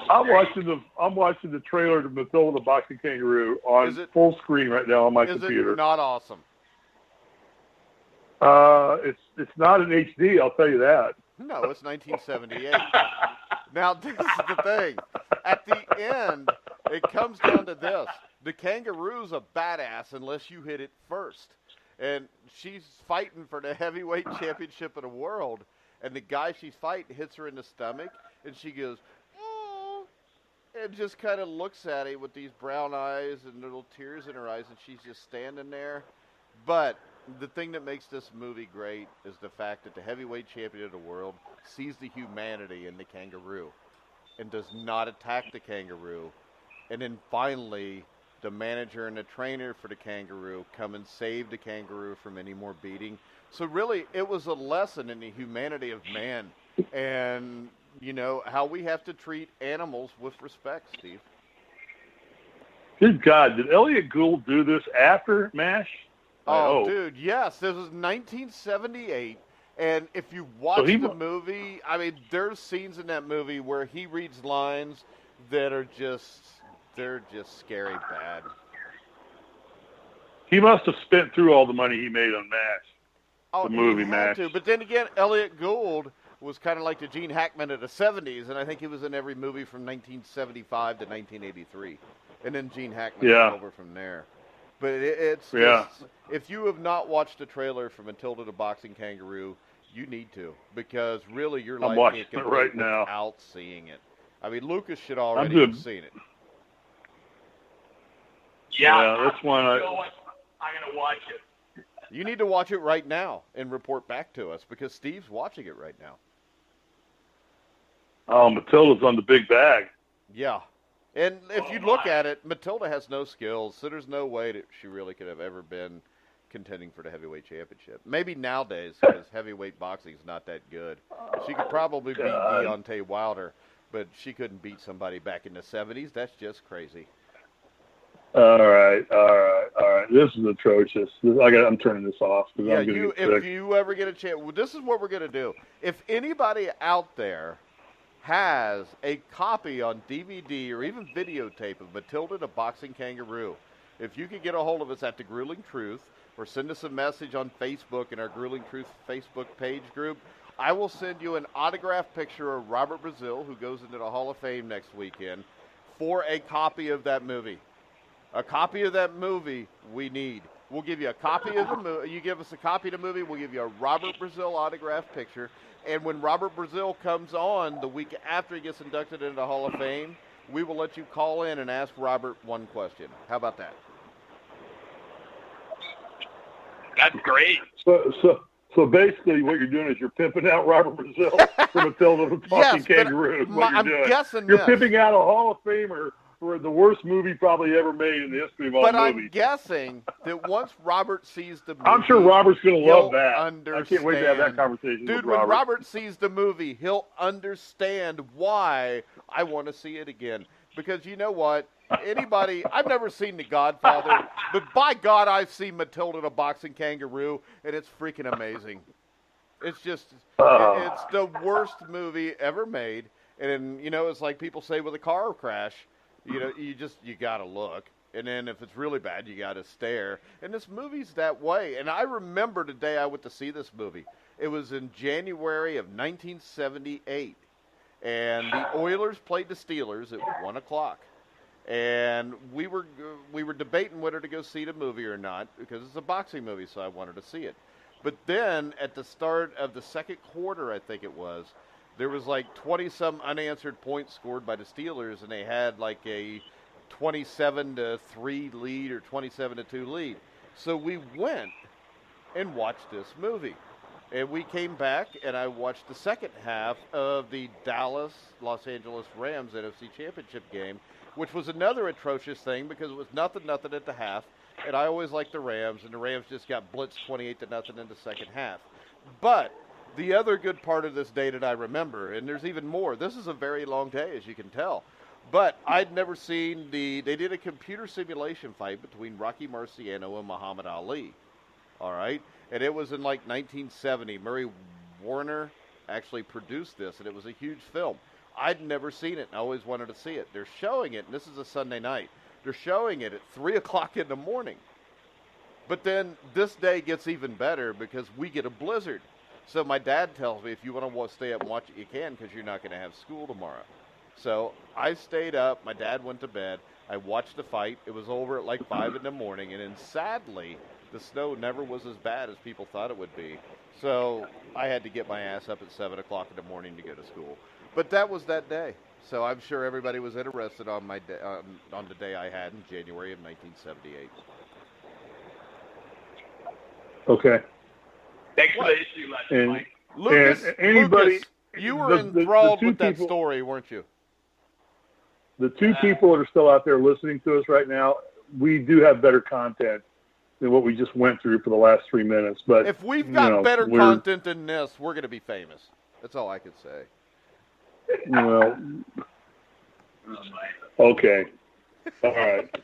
I'm watching the trailer to Matilda the Boxing Kangaroo on full screen right now on my computer. Is it not awesome? It's not in HD, I'll tell you that. No, it's 1978. Now, this is the thing. At the end, it comes down to this. The kangaroo's a badass unless you hit it first. And she's fighting for the heavyweight championship of the world. And the guy she's fighting hits her in the stomach. And she goes, oh, and just kind of looks at him with these brown eyes and little tears in her eyes. And she's just standing there. But the thing that makes this movie great is the fact that the heavyweight champion of the world sees the humanity in the kangaroo and does not attack the kangaroo. And then finally, the manager and the trainer for the kangaroo come and save the kangaroo from any more beating. So really, it was a lesson in the humanity of man and, how we have to treat animals with respect, Steve. Good God, did Elliot Gould do this after MASH? Oh, dude, yes. This was 1978, and if you watch the movie, I mean, there's scenes in that movie where he reads lines that are they're just scary bad. He must have spent through all the money he made on MASH. Oh, the movie he MASH. had to. But then again, Elliot Gould was kind of like the Gene Hackman of the 70s, and I think he was in every movie from 1975 to 1983. And then Gene Hackman took over from there. But it's just, if you have not watched the trailer for Matilda the Boxing Kangaroo, you need to, because really your life can't get right now without seeing it. I mean, Lucas should already have seen it. Yeah, that's one. I'm gonna watch it. You need to watch it right now and report back to us because Steve's watching it right now. Oh, Matilda's on the big bag. Yeah. And if you look at it, Matilda has no skills, so there's no way that she really could have ever been contending for the heavyweight championship. Maybe nowadays, because heavyweight boxing is not that good. She could probably beat Deontay Wilder, but she couldn't beat somebody back in the 70s. That's just crazy. All right. This is atrocious. I'm turning this off. Yeah, if you ever get a chance, well, this is what we're going to do. If anybody out there has a copy on DVD or even videotape of Matilda the Boxing Kangaroo, if you could get a hold of us at The Grueling Truth or send us a message on Facebook in our Grueling Truth Facebook page group, I will send you an autographed picture of Robert Brazil, who goes into the Hall of Fame next weekend, for a copy of that movie. A copy of that movie we need. We'll give you a copy of the movie. You give us a copy of the movie, we'll give you a Robert Brazil autographed picture. And when Robert Brazil comes on the week after he gets inducted into the Hall of Fame, we will let you call in and ask Robert one question. How about that? That's great. So basically what you're doing is you're pimping out Robert Brazil for Matilda the Boxing Kangaroo. I'm guessing you're pimping out a Hall of Famer for the worst movie probably ever made in the history of all movies. But I'm guessing that once Robert sees the movie, I'm sure Robert's going to love that. Understand. I can't wait to have that conversation with Robert. When Robert sees the movie, he'll understand why I want to see it again. Because you know what? I've never seen The Godfather, but by God, I've seen Matilda the Boxing Kangaroo, and it's freaking amazing. It's just, it's the worst movie ever made. And, it's like people say with a car crash, you got to look. And then if it's really bad, you got to stare. And this movie's that way. And I remember the day I went to see this movie. It was in January of 1978. And the Oilers played the Steelers at 1 o'clock. And we were debating whether to go see the movie or not because it's a boxing movie, so I wanted to see it. But then at the start of the second quarter, I think it was, there was like 20-some unanswered points scored by the Steelers, and they had like a 27-3 lead or 27-2 lead. So we went and watched this movie. And we came back, and I watched the second half of the Dallas-Los Angeles Rams NFC Championship game, which was another atrocious thing because it was nothing at the half. And I always liked the Rams, and the Rams just got blitzed 28-0 in the second half. But the other good part of this day that I remember, and there's even more, this is a very long day, as you can tell. But I'd never seen they did a computer simulation fight between Rocky Marciano and Muhammad Ali. All right? And it was in like 1970. Murray Warner actually produced this, and it was a huge film. I'd never seen it, and I always wanted to see it. They're showing it, and this is a Sunday night. They're showing it at 3 o'clock in the morning. But then this day gets even better because we get a blizzard. So my dad tells me if you want to stay up and watch it, you can because you're not going to have school tomorrow. So I stayed up. My dad went to bed. I watched the fight. It was over at like 5 in the morning. And then sadly, the snow never was as bad as people thought it would be. So I had to get my ass up at 7 o'clock in the morning to go to school. But that was that day. So I'm sure everybody was interested on my on the day I had in January of 1978. Okay. Thanks for the issue, lesson, Mike. Lucas, you were enthralled with that story, weren't you? The two people that are still out there listening to us right now, we do have better content than what we just went through for the last 3 minutes. But if we've got better content than this, we're going to be famous. That's all I could say. Well, okay. All right.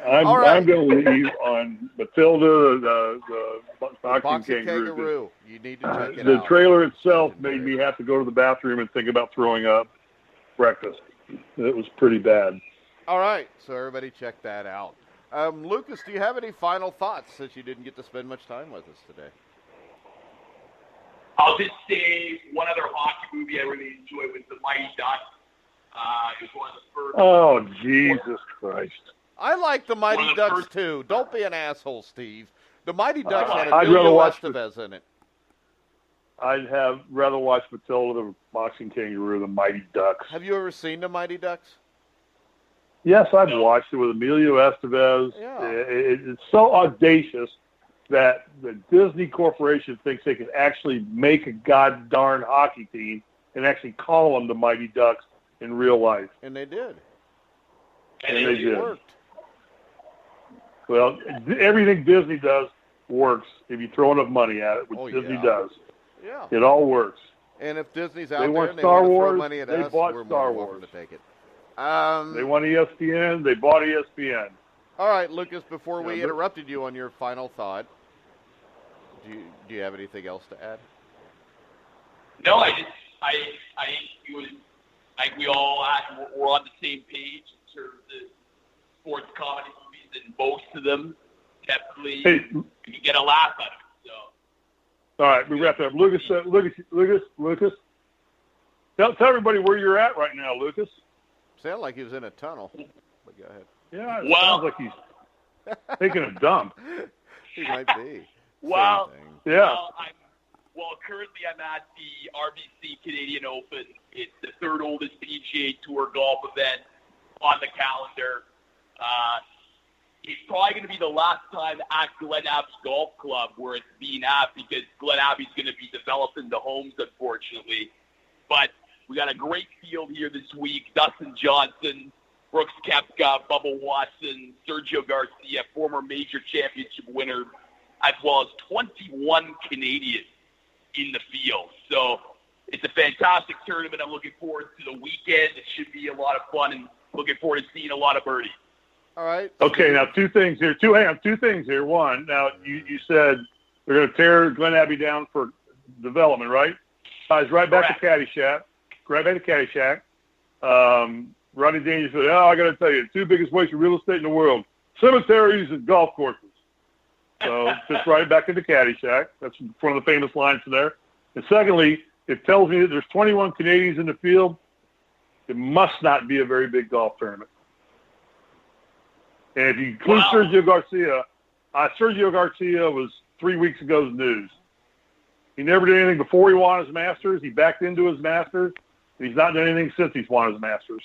I'm going to leave on Matilda, the boxing kangaroo. You need to check it out. The trailer itself made me have to go to the bathroom and think about throwing up breakfast. It was pretty bad. All right. So everybody check that out. Lucas, do you have any final thoughts since you didn't get to spend much time with us today? I'll just say one other hockey movie I really enjoyed was The Mighty Ducks. It was one of the first. Oh, Jesus Christ. I like The Mighty Ducks, too. Don't be an asshole, Steve. The Mighty Ducks had Emilio Estevez in it. I'd have rather watch Matilda, the Boxing Kangaroo, The Mighty Ducks. Have you ever seen The Mighty Ducks? Yes, I've watched it with Emilio Estevez. Yeah. It's so audacious that the Disney Corporation thinks they can actually make a god-darn hockey team and actually call them the Mighty Ducks in real life. And they did. And they did. Worked. Well, everything Disney does works if you throw enough money at it, which Disney does. Yeah. It all works. And if Disney's out they there want and they Star want to Wars, throw money at they us, bought we're Star more Wars. welcome to take it. They want ESPN. They bought ESPN. All right, Lucas, before we interrupted you on your final thought, do you have anything else to add? No, I think we all were on the same page in terms of sports comedy movies, and most of them definitely you can get a laugh out of it. So. All right, we wrapped up. Lucas, tell everybody where you're at right now, Lucas. Sound like he was in a tunnel. But go ahead. Yeah, it sounds like he's taking a dump. He might be. Well, yeah. Currently I'm at the RBC Canadian Open. It's the third oldest PGA Tour golf event on the calendar. It's probably going to be the last time at Glen Abbey Golf Club where it's being at, because Glen Abbey's going to be developing the homes, unfortunately. But we got a great field here this week. Dustin Johnson, Brooks Koepka, Bubba Watson, Sergio Garcia, former major championship winner, as well as 21 Canadians in the field. So it's a fantastic tournament. I'm looking forward to the weekend. It should be a lot of fun, and looking forward to seeing a lot of birdies. All right. Okay, now two things here. One, now you said they're going to tear Glen Abbey down for development, right? It's right back to Caddyshack. Rodney Dangerfield said, I got to tell you, the two biggest wastes of real estate in the world, cemeteries and golf courses. So just right back into Caddyshack. That's one of the famous lines from there. And secondly, it tells me that there's 21 Canadians in the field. It must not be a very big golf tournament. And if you include Sergio Garcia was 3 weeks ago's news. He never did anything before he won his Masters. He backed into his Masters. He's not done anything since he's won his Masters.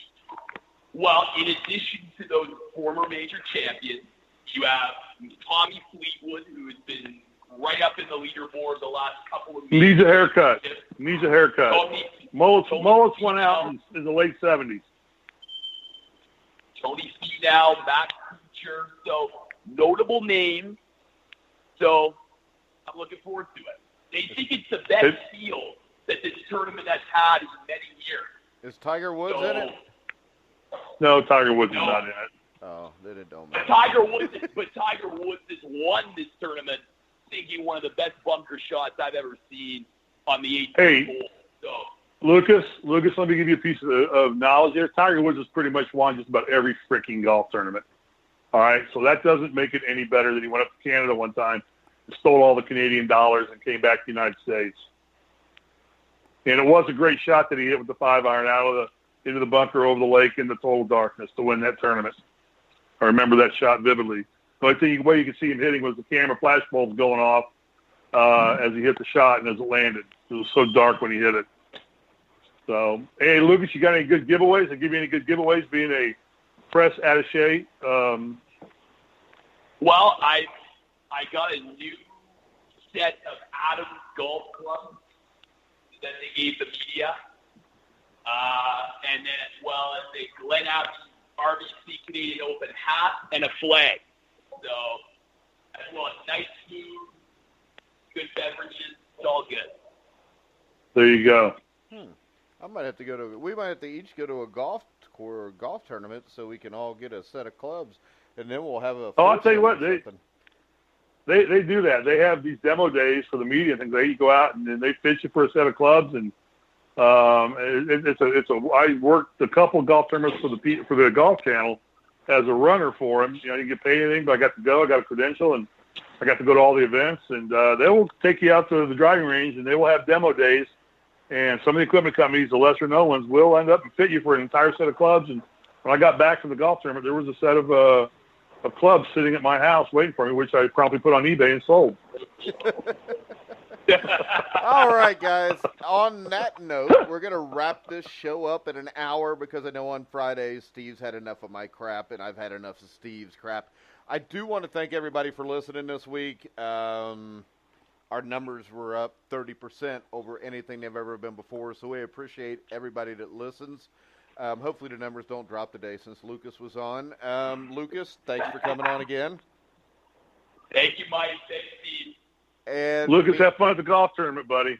Well, in addition to those former major champions, you have Tommy Fleetwood, who has been right up in the leaderboard the last couple of weeks. Needs a haircut. Mullets went out in the late 70s. Tony Finau, Matt Kuchar, so notable names. So I'm looking forward to it. They think it's the best field that this tournament has had in many years. Is Tiger Woods in it? No, Tiger Woods is not in it. Oh, then it don't But matter. Tiger Woods has won this tournament, thinking one of the best bunker shots I've ever seen on the 18th hole. So. Lucas, let me give you a piece of knowledge there. Tiger Woods has pretty much won just about every freaking golf tournament. All right, so that doesn't make it any better that he went up to Canada one time and stole all the Canadian dollars and came back to the United States. And it was a great shot that he hit with the 5-iron into the bunker over the lake in the total darkness to win that tournament. I remember that shot vividly. The only way you could see him hitting was the camera flash bulbs going off as he hit the shot and as it landed. It was so dark when he hit it. So, hey, Lucas, you got any good giveaways? I give you any good giveaways being a press attaché? Well, I got a new set of Adams golf clubs that they gave the media, and then as well as a Glen Abbey RBC Canadian Open hat and a flag. So, as well as nice food, good beverages, it's all good. There you go. We might have to each go to a golf tournament so we can all get a set of clubs, and then we'll have a. I'll tell you what, they do that. They have these demo days for the media and things. They go out and they fit you for a set of clubs, and I worked a couple golf tournaments for the Golf Channel as a runner for them. You know, you didn't get paid anything, but I got to go. I got a credential, and I got to go to all the events. And they will take you out to the driving range, and they will have demo days. And some of the equipment companies, the lesser-known ones, will end up and fit you for an entire set of clubs. And when I got back from the golf tournament, there was a set of clubs sitting at my house waiting for me, which I promptly put on eBay and sold. All right, guys. On that note, we're going to wrap this show up in an hour because I know on Fridays Steve's had enough of my crap and I've had enough of Steve's crap. I do want to thank everybody for listening this week. Our numbers were up 30% over anything they've ever been before, so we appreciate everybody that listens. Hopefully the numbers don't drop today since Lukas was on. Lukas, thanks for coming on again. Thank you, Mike. Thanks, Steve. And Lukas, have fun at the golf tournament, buddy.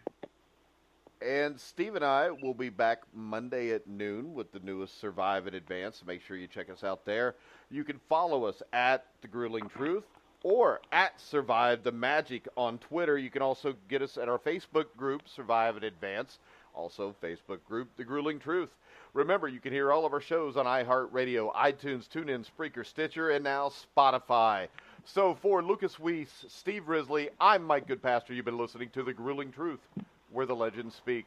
And Steve and I will be back Monday at noon with the newest Survive in Advance. Make sure you check us out there. You can follow us at The Grueling Truth or at Survive the Magic on Twitter. You can also get us at our Facebook group, Survive in Advance. Also, Facebook group, The Grueling Truth. Remember, you can hear all of our shows on iHeartRadio, iTunes, TuneIn, Spreaker, Stitcher, and now Spotify. So for Lukas Weese, Steve Risley, I'm Mike Goodpaster. You've been listening to The Grueling Truth, where the legends speak.